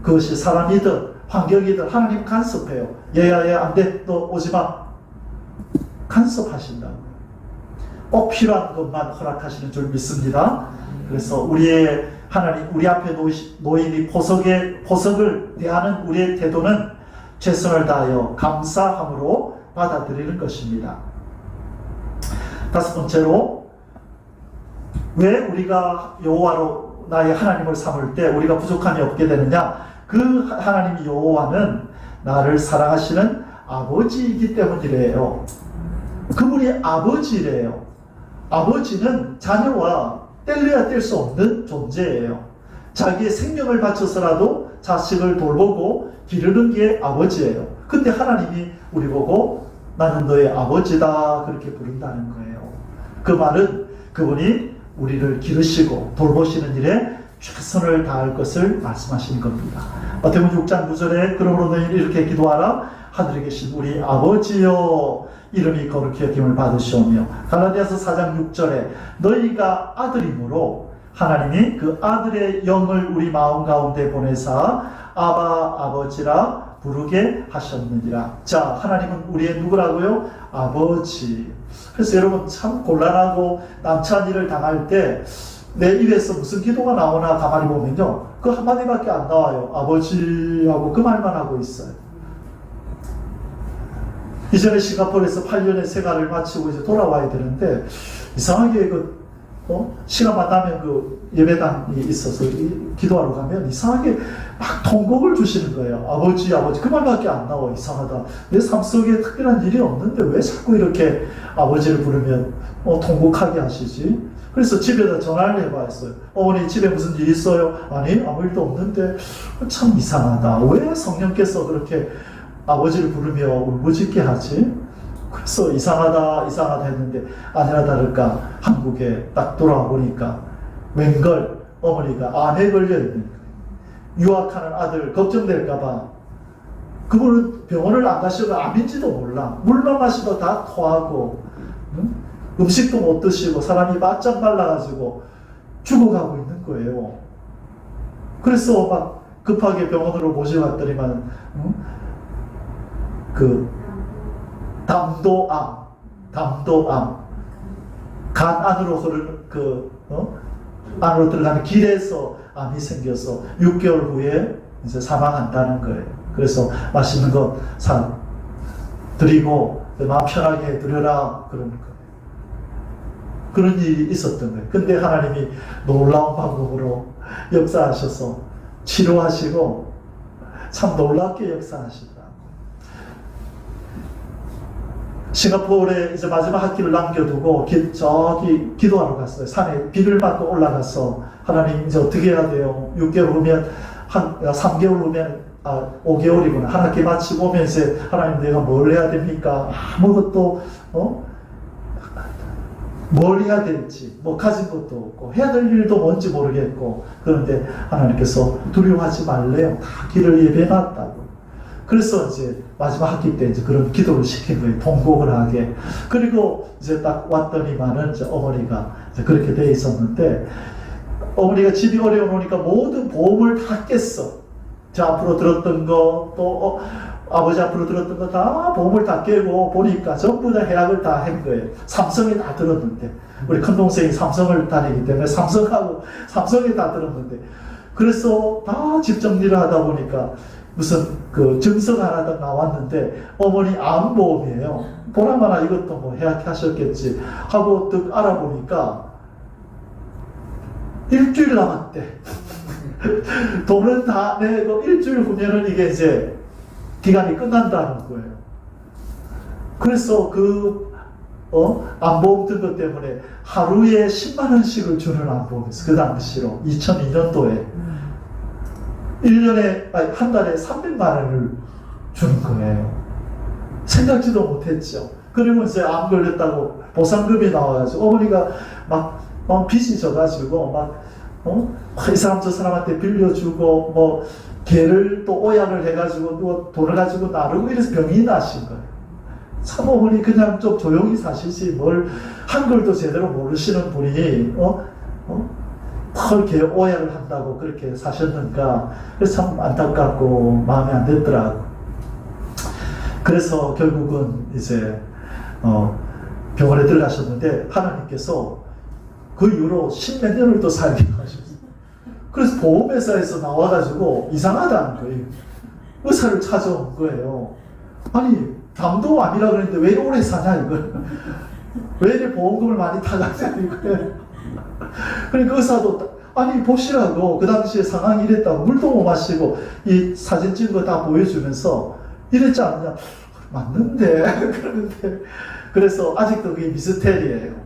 그것이 사람이든 환경이든 하나님 간섭해요. 얘야 안 돼, 너 오지마. 간섭하신다고요. 꼭 필요한 것만 허락하시는 줄 믿습니다. 그래서 우리의 하나님, 우리 앞에 놓인 이 보석을 대하는 우리의 태도는 최선을 다하여 감사함으로 받아들이는 것입니다. 다섯 번째로, 왜 우리가 여호와로 나의 하나님을 삼을 때 우리가 부족함이 없게 되느냐? 그 하나님 여호와는 나를 사랑하시는 아버지이기 때문이래요. 그분이 아버지래요. 아버지는 자녀와 뗄래야 뗄 수 없는 존재예요. 자기의 생명을 바쳐서라도 자식을 돌보고 기르는 게 아버지예요. 근데 하나님이 우리 보고 나는 너의 아버지다 그렇게 부른다는 거예요. 그 말은 그분이 우리를 기르시고 돌보시는 일에 최선을 다할 것을 말씀하시는 겁니다. 마태복음 6장 9절에 그러므로 너희는 이렇게 기도하라. 하늘에 계신 우리 아버지여, 이름이 거룩히 여김을 받으시오며, 갈라디아서 4장 6절에 너희가 아들이므로 하나님이 그 아들의 영을 우리 마음 가운데 보내사 아바 아버지라 부르게 하셨느니라. 자, 하나님은 우리의 누구라고요? 아버지. 그래서 여러분 참 곤란하고 난처한 일을 당할 때 내 입에서 무슨 기도가 나오나 가만히 보면요, 그 한마디밖에 안 나와요. 아버지하고 그 말만 하고 있어요. 이전에 싱가포르에서 8년의 생활을 마치고 이제 돌아와야 되는데, 이상하게 시간만 나면 그 예배당이 있어서 기도하러 가면 이상하게 막 통곡을 주시는 거예요. 아버지 그 말밖에 안 나와. 이상하다. 내 삶 속에 특별한 일이 없는데 왜 자꾸 이렇게 아버지를 부르면 통곡하게 하시지? 그래서 집에다 전화를 해봤어요. 어머니 집에 무슨 일 있어요? 아니 아무 일도 없는데. 참 이상하다. 왜 성령께서 그렇게 아버지를 부르며 울부짖게 하지? 그래서 이상하다 했는데 아니나 다를까 한국에 딱 돌아와 보니까 웬걸 어머니가 암에 걸려있는 거예요. 유학하는 아들 걱정될까봐 그분은 병원을 안 가셔도 암인지도 몰라. 물만 마시고 다 토하고 음식도 못 드시고 사람이 바짝 말라가지고 죽어가고 있는 거예요. 그래서 막 급하게 병원으로 모셔갔더니만 그 담도암 간 안으로 흐르는 안으로 들어가는 길에서 암이 생겨서 6개월 후에 이제 사망한다는 거예요. 그래서 맛있는 거 드리고 마음 편하게 드려라 그러는 거예요. 그런 일이 있었던 거예요. 근데 하나님이 놀라운 방법으로 역사하셔서 치료하시고 참 놀랍게 역사하시더라고요. 싱가포르에 이제 마지막 학기를 남겨두고 저기 기도하러 갔어요. 산에 비를 맞고 올라가서 하나님 이제 어떻게 해야 돼요? 6개월 후면 3개월 후면 5개월이구나. 한 학기 마치고 오면 이제 하나님 내가 뭘 해야 됩니까? 아무것도 뭘 해야 될지 뭐 가진 것도 없고 해야 될 일도 뭔지 모르겠고 그런데 하나님께서 두려워하지 말래요. 다 길을 예배해놨다고. 그래서 이제 마지막 학기 때 이제 그런 기도를 시킨 거예요. 통곡을 하게. 그리고 이제 딱 왔더니만은 이제 어머니가 이제 그렇게 돼 있었는데 어머니가 집이 어려우니까 모든 보험을 다 깼어. 저 앞으로 들었던 거 또 아버지 앞으로 들었던 거 다 보험을 다 깨고 보니까 전부 다 해약을 다 한 거예요. 삼성에 다 들었는데 우리 큰 동생이 삼성을 다니기 때문에 삼성에 다 들었는데 그래서 다 집 정리를 하다 보니까 무슨 그 증서가 하나 딱 나왔는데 어머니 암보험이에요. 보라마나 이것도 뭐 해약하셨겠지 하고 딱 알아보니까 일주일 남았대. 돈은 다 내고 일주일 후면은 이게 이제 기간이 끝난다는 거예요. 그래서 암보험 든 것 때문에 하루에 10만 원씩을 주는 암보험이 있어요. 그 당시로 2002년도에 1년에 한 달에 300만 원을 주는 거예요. 생각지도 못했죠. 그리고 이제 암 걸렸다고 보상금이 나와가지고 어머니가 막 빚이 져가지고 이 사람 저 사람한테 빌려주고 뭐 개를 또 오약을 해가지고 또 돈을 가지고 나르고 이래서 병이 나신 거예요. 참 어머니 그냥 좀 조용히 사시지 뭘 한글도 제대로 모르시는 분이 그렇게 오해를 한다고 그렇게 사셨는가. 그래서 참 안타깝고 마음에 안 들더라고. 그래서 결국은 이제 병원에 들어가셨는데 하나님께서 그 이후로 10몇 년을 또 살게 하셨어요. 그래서 보험회사에서 나와가지고 이상하다는 거예요. 의사를 찾아온 거예요. 아니 담도암이라 그랬는데 왜 오래 사냐 이걸. 왜 이렇게 보험금을 많이 타가냐 이거예요. 그러니까 의사도 아니 보시라고 그 당시에 상황이 이랬다고 물도 못 마시고 이 사진 찍은 거 다 보여주면서 이랬지 않느냐. 맞는데 그러는데 그래서 아직도 그게 미스테리예요.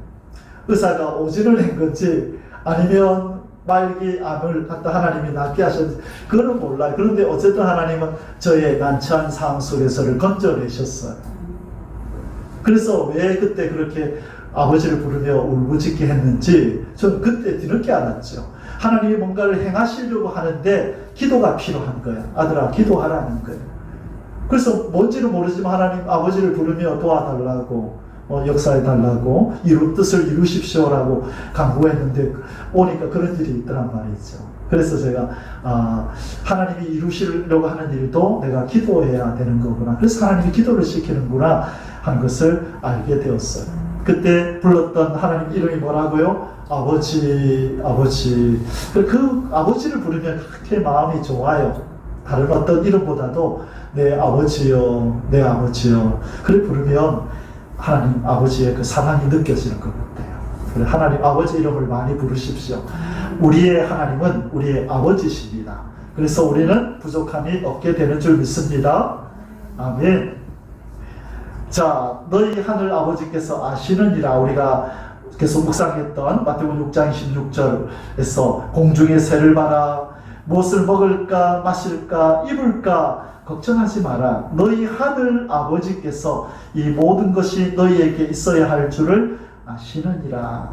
의사가 오진을 한 건지 아니면 말기 암을 갖다 하나님이 낫게 하셨는지 그거는 몰라요. 그런데 어쨌든 하나님은 저의 난처한 상황 속에서를 건져내셨어요. 그래서 왜 그때 그렇게 아버지를 부르며 울부짖게 했는지 저는 그때 뒤늦게 알았죠. 하나님이 뭔가를 행하시려고 하는데 기도가 필요한 거야. 아들아 기도하라는 거예요. 그래서 뭔지는 모르지만 하나님 아버지를 부르며 도와달라고 역사해달라고 뜻을 이루십시오라고 강구했는데 오니까 그런 일이 있더란 말이죠. 그래서 제가 하나님이 이루시려고 하는 일도 내가 기도해야 되는 거구나. 그래서 하나님이 기도를 시키는구나 하는 것을 알게 되었어요. 그때 불렀던 하나님 이름이 뭐라고요? 아버지. 그 아버지를 부르면 그렇게 마음이 좋아요. 다른 어떤 이름보다도 내 아버지요. 그래 부르면 하나님 아버지의 그 사랑이 느껴지는 것 같아요. 그래 하나님 아버지 이름을 많이 부르십시오. 우리의 하나님은 우리의 아버지십니다. 그래서 우리는 부족함이 없게 되는 줄 믿습니다. 아멘. 자, 너희 하늘 아버지께서 아시느니라. 우리가 계속 묵상했던 마태복음 6장 16절에서 공중의 새를 봐라. 무엇을 먹을까 마실까 입을까 걱정하지 마라. 너희 하늘 아버지께서 이 모든 것이 너희에게 있어야 할 줄을 아시느니라.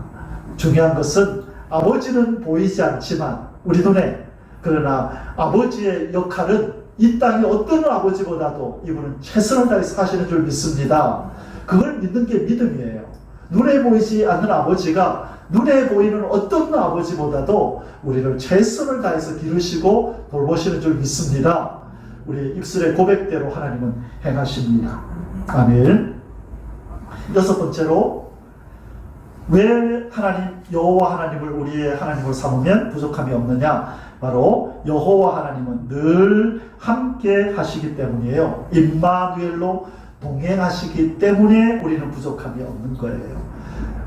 중요한 것은 아버지는 보이지 않지만 우리 눈에 그러나 아버지의 역할은 이 땅의 어떤 아버지보다도 이분은 최선을 다해서 하시는 줄 믿습니다. 그걸 믿는 게 믿음이에요. 눈에 보이지 않는 아버지가 눈에 보이는 어떤 아버지보다도 우리를 최선을 다해서 기르시고 돌보시는 줄 믿습니다. 우리 입술의 고백대로 하나님은 행하십니다. 아멘. 여섯 번째로, 왜 하나님 여호와 하나님을 우리의 하나님으로 삼으면 부족함이 없느냐? 바로 여호와 하나님은 늘 함께 하시기 때문이에요. 임마누엘로 동행하시기 때문에 우리는 부족함이 없는 거예요.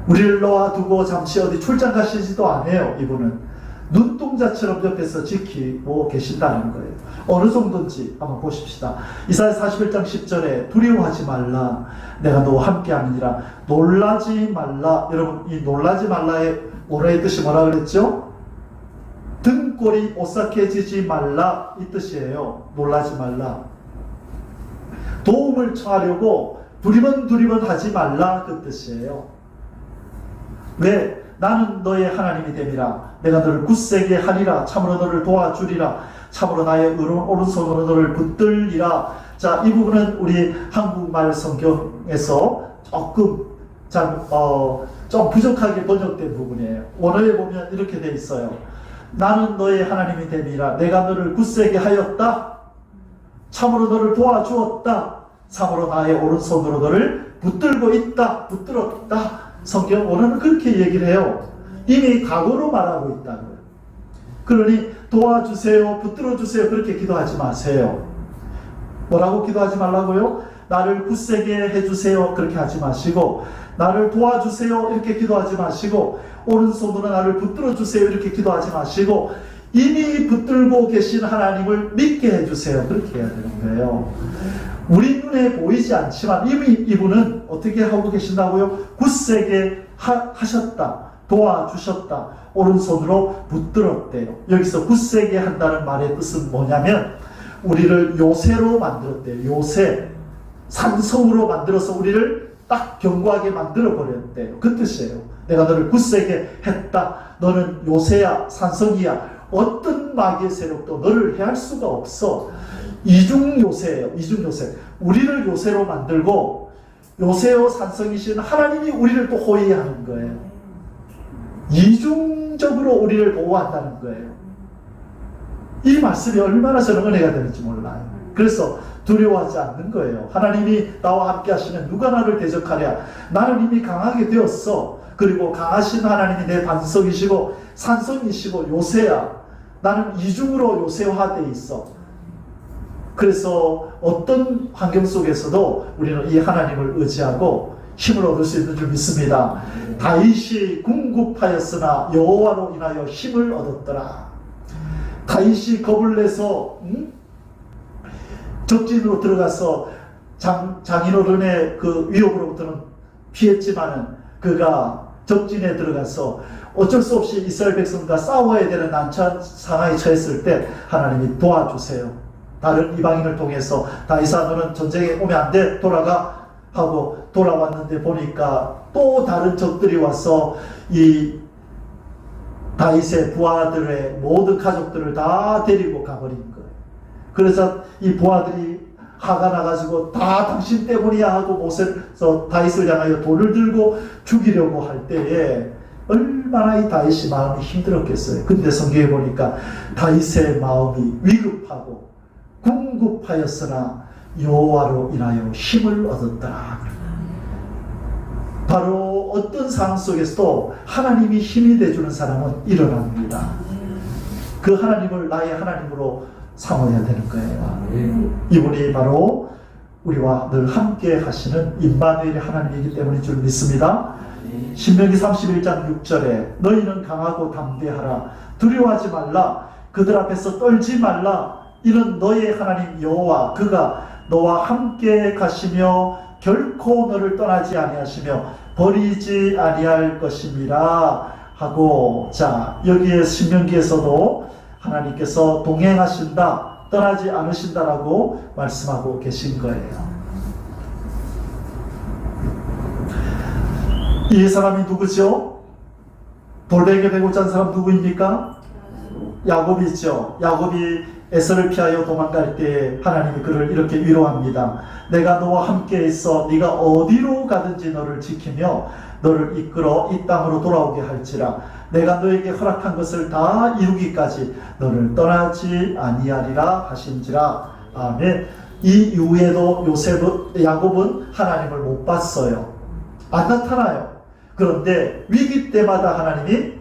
우리를 놓아두고 잠시 어디 출장 가시지도 않아요. 이분은 눈동자처럼 옆에서 지키고 계신다는 거예요. 어느 정도인지 한번 보십시다. 이사야 41장 10절에 두려워하지 말라, 내가 너와 함께함이니라. 놀라지 말라. 여러분, 이 놀라지 말라의 원어의 뜻이 뭐라 그랬죠? 등골이 오싹해지지 말라, 이 뜻이에요. 놀라지 말라. 도움을 청하려고 두리번두리번 하지 말라, 그 뜻이에요. 왜? 나는 너의 하나님이 됨이라. 내가 너를 굳세게 하리라. 참으로 너를 도와주리라. 참으로 나의 오른손으로 너를 붙들리라. 자, 이 부분은 우리 한국말 성경에서 조금 좀 부족하게 번역된 부분이에요. 원어에 보면 이렇게 돼 있어요. 나는 너의 하나님이 됨이라. 내가 너를 굳세게 하였다. 참으로 너를 도와주었다. 참으로 나의 오른손으로 너를 붙들고 있다. 붙들었다. 성경 원어는 그렇게 얘기를 해요. 이미 과거로 말하고 있다고요. 그러니 도와주세요, 붙들어주세요, 그렇게 기도하지 마세요. 뭐라고 기도하지 말라고요? 나를 굳세게 해주세요, 그렇게 하지 마시고, 나를 도와주세요, 이렇게 기도하지 마시고, 오른손으로 나를 붙들어주세요, 이렇게 기도하지 마시고, 이미 붙들고 계신 하나님을 믿게 해주세요, 그렇게 해야 되는 거예요. 우리 눈에 보이지 않지만 이미 이분은 어떻게 하고 계신다고요? 굳세게 하셨다, 도와주셨다, 오른손으로 붙들었대요. 여기서 굳세게 한다는 말의 뜻은 뭐냐면 우리를 요새로 만들었대요. 요새, 산성으로 만들어서 우리를 딱 견고하게 만들어 버렸대요. 그 뜻이에요. 내가 너를 굳세게 했다. 너는 요새야, 산성이야. 어떤 마귀의 세력도 너를 해할 수가 없어. 이중 요새예요. 이중 요새. 우리를 요새로 만들고 요새요 산성이신 하나님이 우리를 또 호위하는 거예요. 이중적으로 우리를 보호한다는 거예요. 이 말씀이 얼마나 저는 은혜가 되는지 몰라요. 그래서 두려워하지 않는 거예요. 하나님이 나와 함께 하시면 누가 나를 대적하랴. 나는 이미 강하게 되었어. 그리고 강하신 하나님이 내 반석이시고 산성이시고 요새야. 나는 이중으로 요새화되어 있어. 그래서 어떤 환경 속에서도 우리는 이 하나님을 의지하고 힘을 얻을 수 있는 줄 믿습니다. 다윗이 궁급하였으나 여호와로 인하여 힘을 얻었더라. 다윗이 겁을 내서 적진으로 들어가서 장인어른의 그 위협으로부터는 피했지만은 그가 적진에 들어가서 어쩔 수 없이 이스라엘 백성과 싸워야 되는 난처한 상황에 처했을 때 하나님이 도와주세요. 다른 이방인을 통해서 다윗아 너는 전쟁에 오면 안 돼, 돌아가 하고 돌아왔는데 보니까 또 다른 적들이 와서 이 다윗의 부하들의 모든 가족들을 다 데리고 가버린 거예요. 그래서 이 부하들이 화가 나가지고 다 당신 때문이야 하고 못에서 다윗을 향하여 돌을 들고 죽이려고 할 때에 얼마나 이 다윗의 마음이 힘들었겠어요. 근데 성경에 보니까 다윗의 마음이 위급하고 궁급하였으나 여호와로 인하여 힘을 얻었더라. 바로 어떤 상황 속에서도 하나님이 힘이 돼주는 사람은 일어납니다. 그 하나님을 나의 하나님으로 삼아야 되는 거예요. 이분이 바로 우리와 늘 함께 하시는 임마누엘의 하나님이기 때문인 줄 믿습니다. 신명기 31장 6절에 너희는 강하고 담대하라. 두려워하지 말라. 그들 앞에서 떨지 말라. 이는 너의 하나님 여호와 그가 너와 함께 가시며 결코 너를 떠나지 아니하시며 버리지 아니할 것임이라 하고, 자 여기에 신명기에서도 하나님께서 동행하신다, 떠나지 않으신다라고 말씀하고 계신 거예요. 이 사람이 누구죠? 돌베개 베고 짠 사람 누구입니까? 야곱이죠. 야곱이 에서를 피하여 도망갈 때 하나님이 그를 이렇게 위로합니다. 내가 너와 함께 있어 네가 어디로 가든지 너를 지키며 너를 이끌어 이 땅으로 돌아오게 할지라. 내가 너에게 허락한 것을 다 이루기까지 너를 떠나지 아니하리라 하신지라. 아멘. 이 이후에도 야곱은 하나님을 못 봤어요. 안 나타나요. 그런데 위기 때마다 하나님이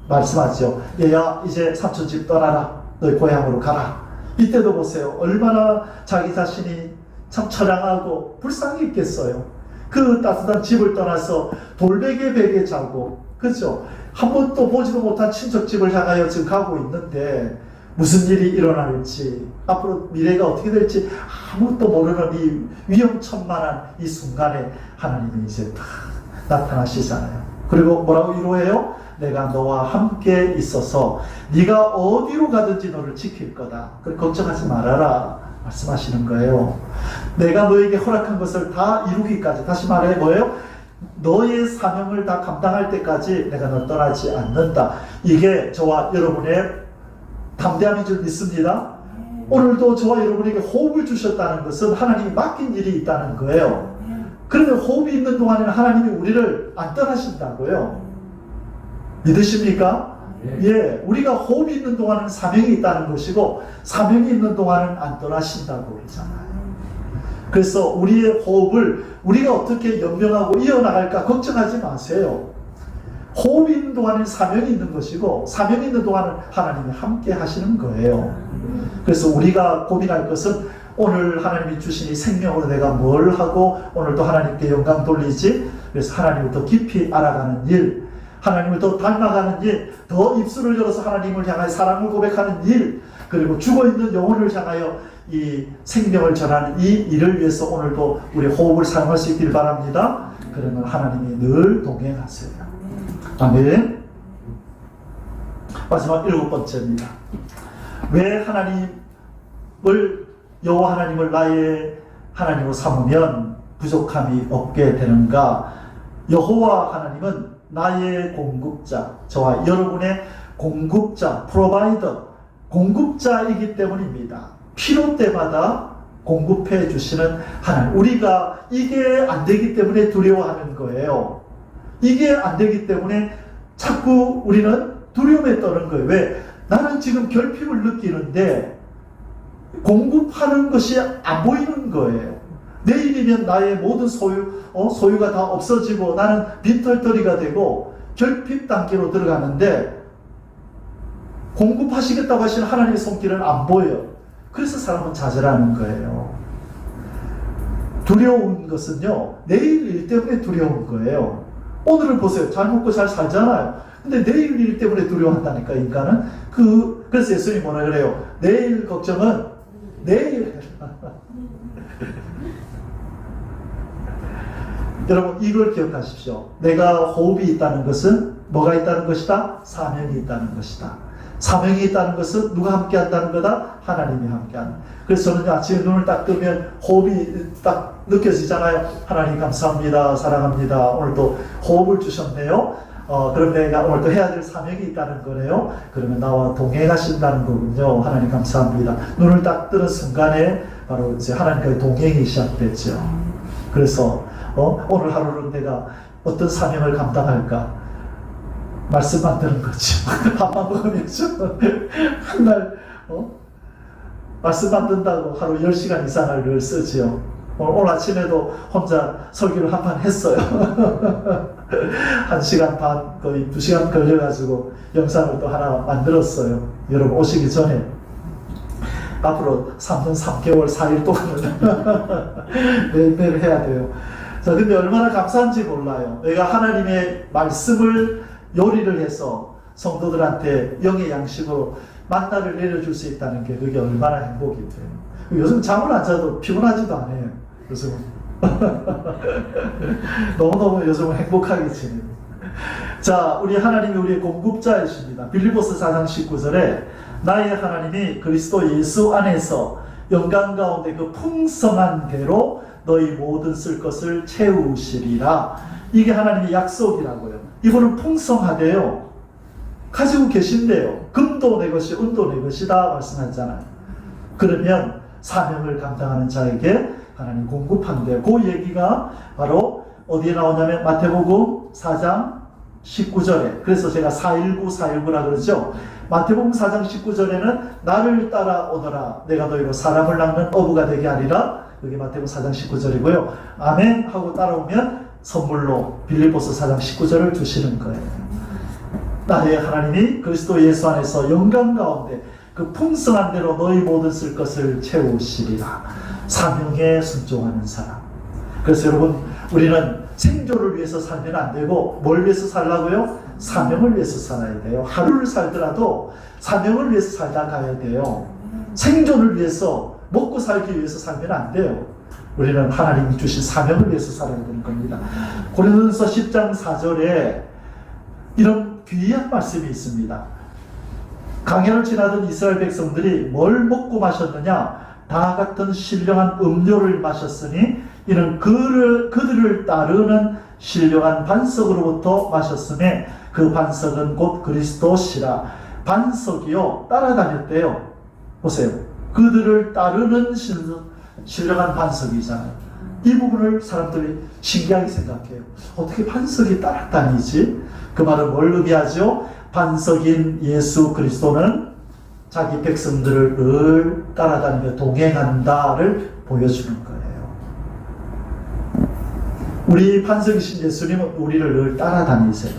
말씀하죠. 얘야 이제 삼촌 집 떠나라. 너희 고향으로 가라. 이때도 보세요. 얼마나 자기 자신이 참 처량하고 불쌍히 있겠어요. 그 따뜻한 집을 떠나서 돌베개 베개 자고, 그렇죠? 한 번도 보지도 못한 친척집을 향하여 지금 가고 있는데 무슨 일이 일어날지, 앞으로 미래가 어떻게 될지 아무것도 모르는 이 위험천만한 이 순간에 하나님이 이제 다 나타나시잖아요. 그리고 뭐라고 위로해요? 내가 너와 함께 있어서 네가 어디로 가든지 너를 지킬 거다. 걱정하지 말아라 말씀하시는 거예요. 내가 너에게 허락한 것을 다 이루기까지, 다시 말해 뭐예요? 너의 사명을 다 감당할 때까지 내가 너 떠나지 않는다. 이게 저와 여러분의 담대함인 줄 믿습니다. 오늘도 저와 여러분에게 호흡을 주셨다는 것은 하나님이 맡긴 일이 있다는 거예요. 그러면 호흡이 있는 동안에는 하나님이 우리를 안 떠나신다고요. 믿으십니까? 예, 우리가 호흡이 있는 동안은 사명이 있다는 것이고 사명이 있는 동안은 안 떠나신다고 그러잖아요. 그래서 우리의 호흡을 우리가 어떻게 연명하고 이어나갈까 걱정하지 마세요. 호흡이 있는 동안은 사명이 있는 것이고 사명이 있는 동안은 하나님이 함께 하시는 거예요. 그래서 우리가 고민할 것은 오늘 하나님이 주신 이 생명으로 내가 뭘 하고 오늘도 하나님께 영광 돌리지? 그래서 하나님을 더 깊이 알아가는 일, 하나님을 더 닮아가는 일, 더 입술을 열어서 하나님을 향하여 사랑을 고백하는 일, 그리고 죽어있는 영혼을 향하여 이 생명을 전하는 이 일을 위해서 오늘도 우리 호흡을 사용할 수 있길 바랍니다. 그러면 하나님이 늘 동행하세요. 아멘. 마지막 7번째입니다. 왜 하나님을, 여호와 하나님을 나의 하나님으로 삼으면 부족함이 없게 되는가? 여호와 하나님은 나의 공급자, 저와 여러분의 공급자, 프로바이더, 공급자이기 때문입니다. 필요 때마다 공급해 주시는 하나님. 우리가 이게 안 되기 때문에 두려워하는 거예요. 이게 안 되기 때문에 자꾸 우리는 두려움에 떠는 거예요. 왜? 나는 지금 결핍을 느끼는데 공급하는 것이 안 보이는 거예요. 내일이면 나의 모든 소유가 다 없어지고 나는 빈털터리가 되고 결핍 단계로 들어가는데 공급하시겠다고 하시는 하나님의 손길은 안 보여요. 그래서 사람은 좌절하는 거예요. 두려운 것은요, 내일 일 때문에 두려운 거예요. 오늘을 보세요. 잘 먹고 잘 살잖아요. 근데 내일 일 때문에 두려워한다니까, 인간은. 그래서 예수님이 뭐라 그래요? 내일 걱정은 내일. 여러분, 이걸 기억하십시오. 내가 호흡이 있다는 것은 뭐가 있다는 것이다? 사명이 있다는 것이다. 사명이 있다는 것은 누가 함께 한다는 거다? 하나님이 함께 한다. 그래서 저는 아침에 눈을 딱 뜨면 호흡이 딱 느껴지잖아요. 하나님 감사합니다. 사랑합니다. 오늘도 호흡을 주셨네요. 그럼 내가 오늘도 해야 될 사명이 있다는 거네요. 그러면 나와 동행하신다는 거군요. 하나님 감사합니다. 눈을 딱 뜨는 순간에 바로 이제 하나님과의 동행이 시작됐죠. 그래서 오늘 하루는 내가 어떤 사명을 감당할까? 말씀만 드는 거죠. 밥만 먹으면서 한날 말씀만 듣는다고 하루 10시간 이상을 늘 쓰지요. 오늘 아침에도 혼자 설교를 한 판 했어요. 1시간 반, 거의 2시간 걸려가지고 영상을 또 하나 만들었어요. 여러분 오시기 전에. 앞으로 3년 3개월 4일 동안은 매일매일 해야 돼요. 자, 근데 얼마나 감사한지 몰라요. 내가 하나님의 말씀을 요리를 해서 성도들한테 영의 양식으로 만나를 내려줄 수 있다는 게 그게 얼마나 행복이 돼요. 요즘 잠을 안 자도 피곤하지도 않아요. 요즘은. 너무너무 요즘은 행복하게 지내요. 자, 우리 하나님이 우리의 공급자이십니다. 빌립보서 4장 19절에 나의 하나님이 그리스도 예수 안에서 영광 가운데 그 풍성한 대로 너희 모든 쓸 것을 채우시리라. 이게 하나님의 약속이라고요. 이분은 풍성하대요. 가지고 계신대요. 금도 내 것이 은도 내 것이다 말씀하잖아요. 그러면 사명을 감당하는 자에게 하나님 공급한대요. 그 얘기가 바로 어디에 나오냐면 마태복음 4장 19절에, 그래서 제가 419라 그러죠. 마태복음 4장 19절에는 나를 따라오너라 내가 너희로 사람을 낚는 어부가 되게 하리라. 여기 마태복음 4장 19절이고요. 아멘 하고 따라오면 선물로 빌립보서 4장 19절을 주시는 거예요. 나의 하나님이 그리스도 예수 안에서 영광 가운데 그 풍성한 대로 너희 모든 쓸 것을 채우시리라. 사명에 순종하는 사람. 그래서 여러분, 우리는 생존을 위해서 살면 안 되고 뭘 위해서 살라고요? 사명을 위해서 살아야 돼요. 하루를 살더라도 사명을 위해서 살다 가야 돼요. 생존을 위해서, 먹고 살기 위해서 살면 안 돼요. 우리는 하나님이 주신 사명을 위해서 살아야 되는 겁니다. 고린도전서 10장 4절에 이런 귀한 말씀이 있습니다. 강연을 지나던 이스라엘 백성들이 뭘 먹고 마셨느냐? 다 같은 신령한 음료를 마셨으니 이는 그들을 따르는 신령한 반석으로부터 마셨음에 그 반석은 곧 그리스도시라. 반석이요 따라다녔대요. 보세요. 그들을 따르는 신령한 반석이잖아요. 이 부분을 사람들이 신기하게 생각해요. 어떻게 반석이 따라다니지? 그 말은 뭘 의미하죠? 반석인 예수 그리스도는 자기 백성들을 늘 따라다니며 동행한다를 보여주는 거예요. 우리 반석이신 예수님은 우리를 늘 따라다니세요.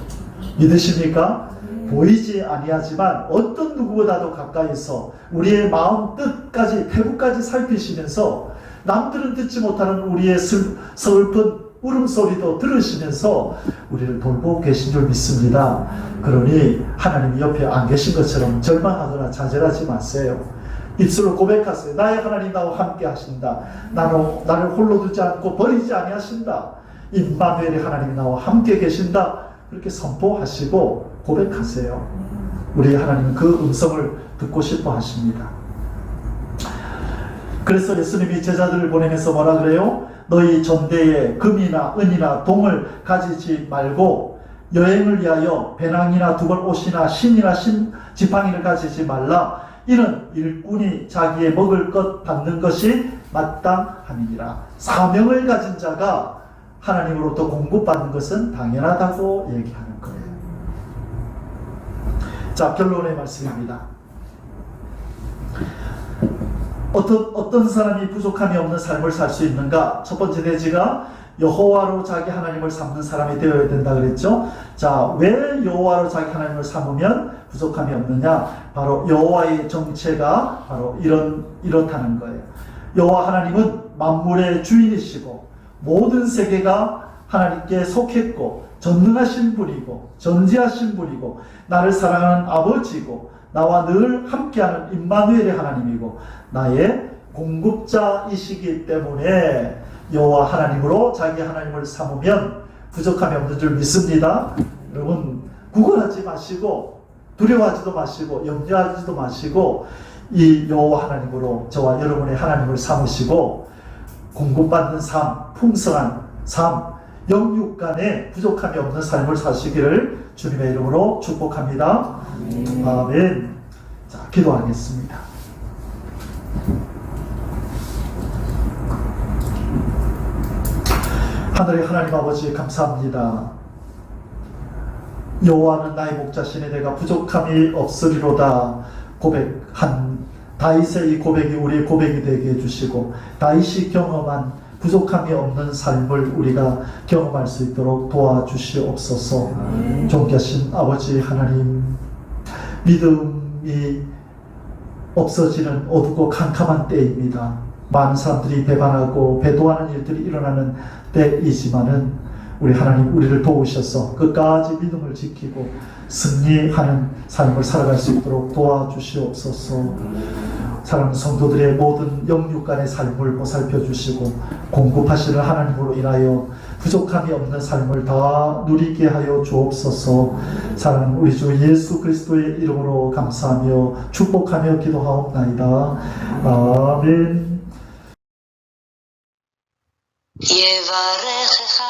믿으십니까? 보이지 아니하지만 어떤 누구보다도 가까이서 우리의 마음 뜻까지 태부까지 살피시면서 남들은 듣지 못하는 우리의 슬픈 울음소리도 들으시면서 우리를 돌보고 계신 줄 믿습니다. 그러니 하나님이 옆에 안 계신 것처럼 절망하거나 좌절하지 마세요. 입술로 고백하세요. 나의 하나님 나와 함께 하신다. 나를 홀로 두지 않고 버리지 아니하신다. 임마누엘의 하나님이 나와 함께 계신다. 그렇게 선포하시고 고백하세요. 우리 하나님은 그 음성을 듣고 싶어 하십니다. 그래서 예수님이 제자들을 보내면서 뭐라 그래요? 너희 전대에 금이나 은이나 동을 가지지 말고 여행을 위하여 배낭이나 두벌 옷이나 신이나 지팡이를 가지지 말라. 이는 일꾼이 자기의 먹을 것 받는 것이 마땅함이니라. 사명을 가진 자가 하나님으로부터 공급받는 것은 당연하다고 얘기하는 거예요. 자, 결론의 말씀입니다. 어떤 사람이 부족함이 없는 삶을 살 수 있는가? 첫 번째 대지가 여호와로 자기 하나님을 삼는 사람이 되어야 된다 그랬죠. 자, 왜 여호와로 자기 하나님을 삼으면 부족함이 없느냐? 바로 여호와의 정체가 바로 이렇다는 거예요. 여호와 하나님은 만물의 주인이시고 모든 세계가 하나님께 속했고 전능하신 분이고 전지하신 분이고 나를 사랑하는 아버지고 나와 늘 함께하는 임마누엘의 하나님이고 나의 공급자이시기 때문에 여호와 하나님으로 자기 하나님을 삼으면 부족함이 없는 줄 믿습니다. 여러분, 구걸하지 마시고 두려워하지도 마시고 염려하지도 마시고 이 여호와 하나님으로 저와 여러분의 하나님을 삼으시고 공급받는 삶, 풍성한 삶, 영육간에 부족함이 없는 삶을 사시기를 주님의 이름으로 축복합니다. 아멘. 자, 기도하겠습니다. 하늘의 하나님 아버지 감사합니다. 여호와는 나의 목자시니 내가 부족함이 없으리로다 고백한 다윗의 이 고백이 우리의 고백이 되게 해주시고 다윗이 경험한 부족함이 없는 삶을 우리가 경험할 수 있도록 도와주시옵소서. 존귀하신 아버지 하나님, 믿음이 없어지는 어둡고 캄캄한 때입니다. 많은 사람들이 배반하고 배도하는 일들이 일어나는 때이지만은 우리 하나님 우리를 도우셔서 끝까지 믿음을 지키고 승리하는 삶을 살아갈 수 있도록 도와주시옵소서. 사랑하는 성도들의 모든 영육간의 삶을 보살펴 주시고 공급하시는 하나님으로 인하여 부족함이 없는 삶을 다 누리게 하여 주옵소서. 사랑하는 우리 주 예수 그리스도의 이름으로 감사하며 축복하며 기도하옵나이다. 아멘. יברכך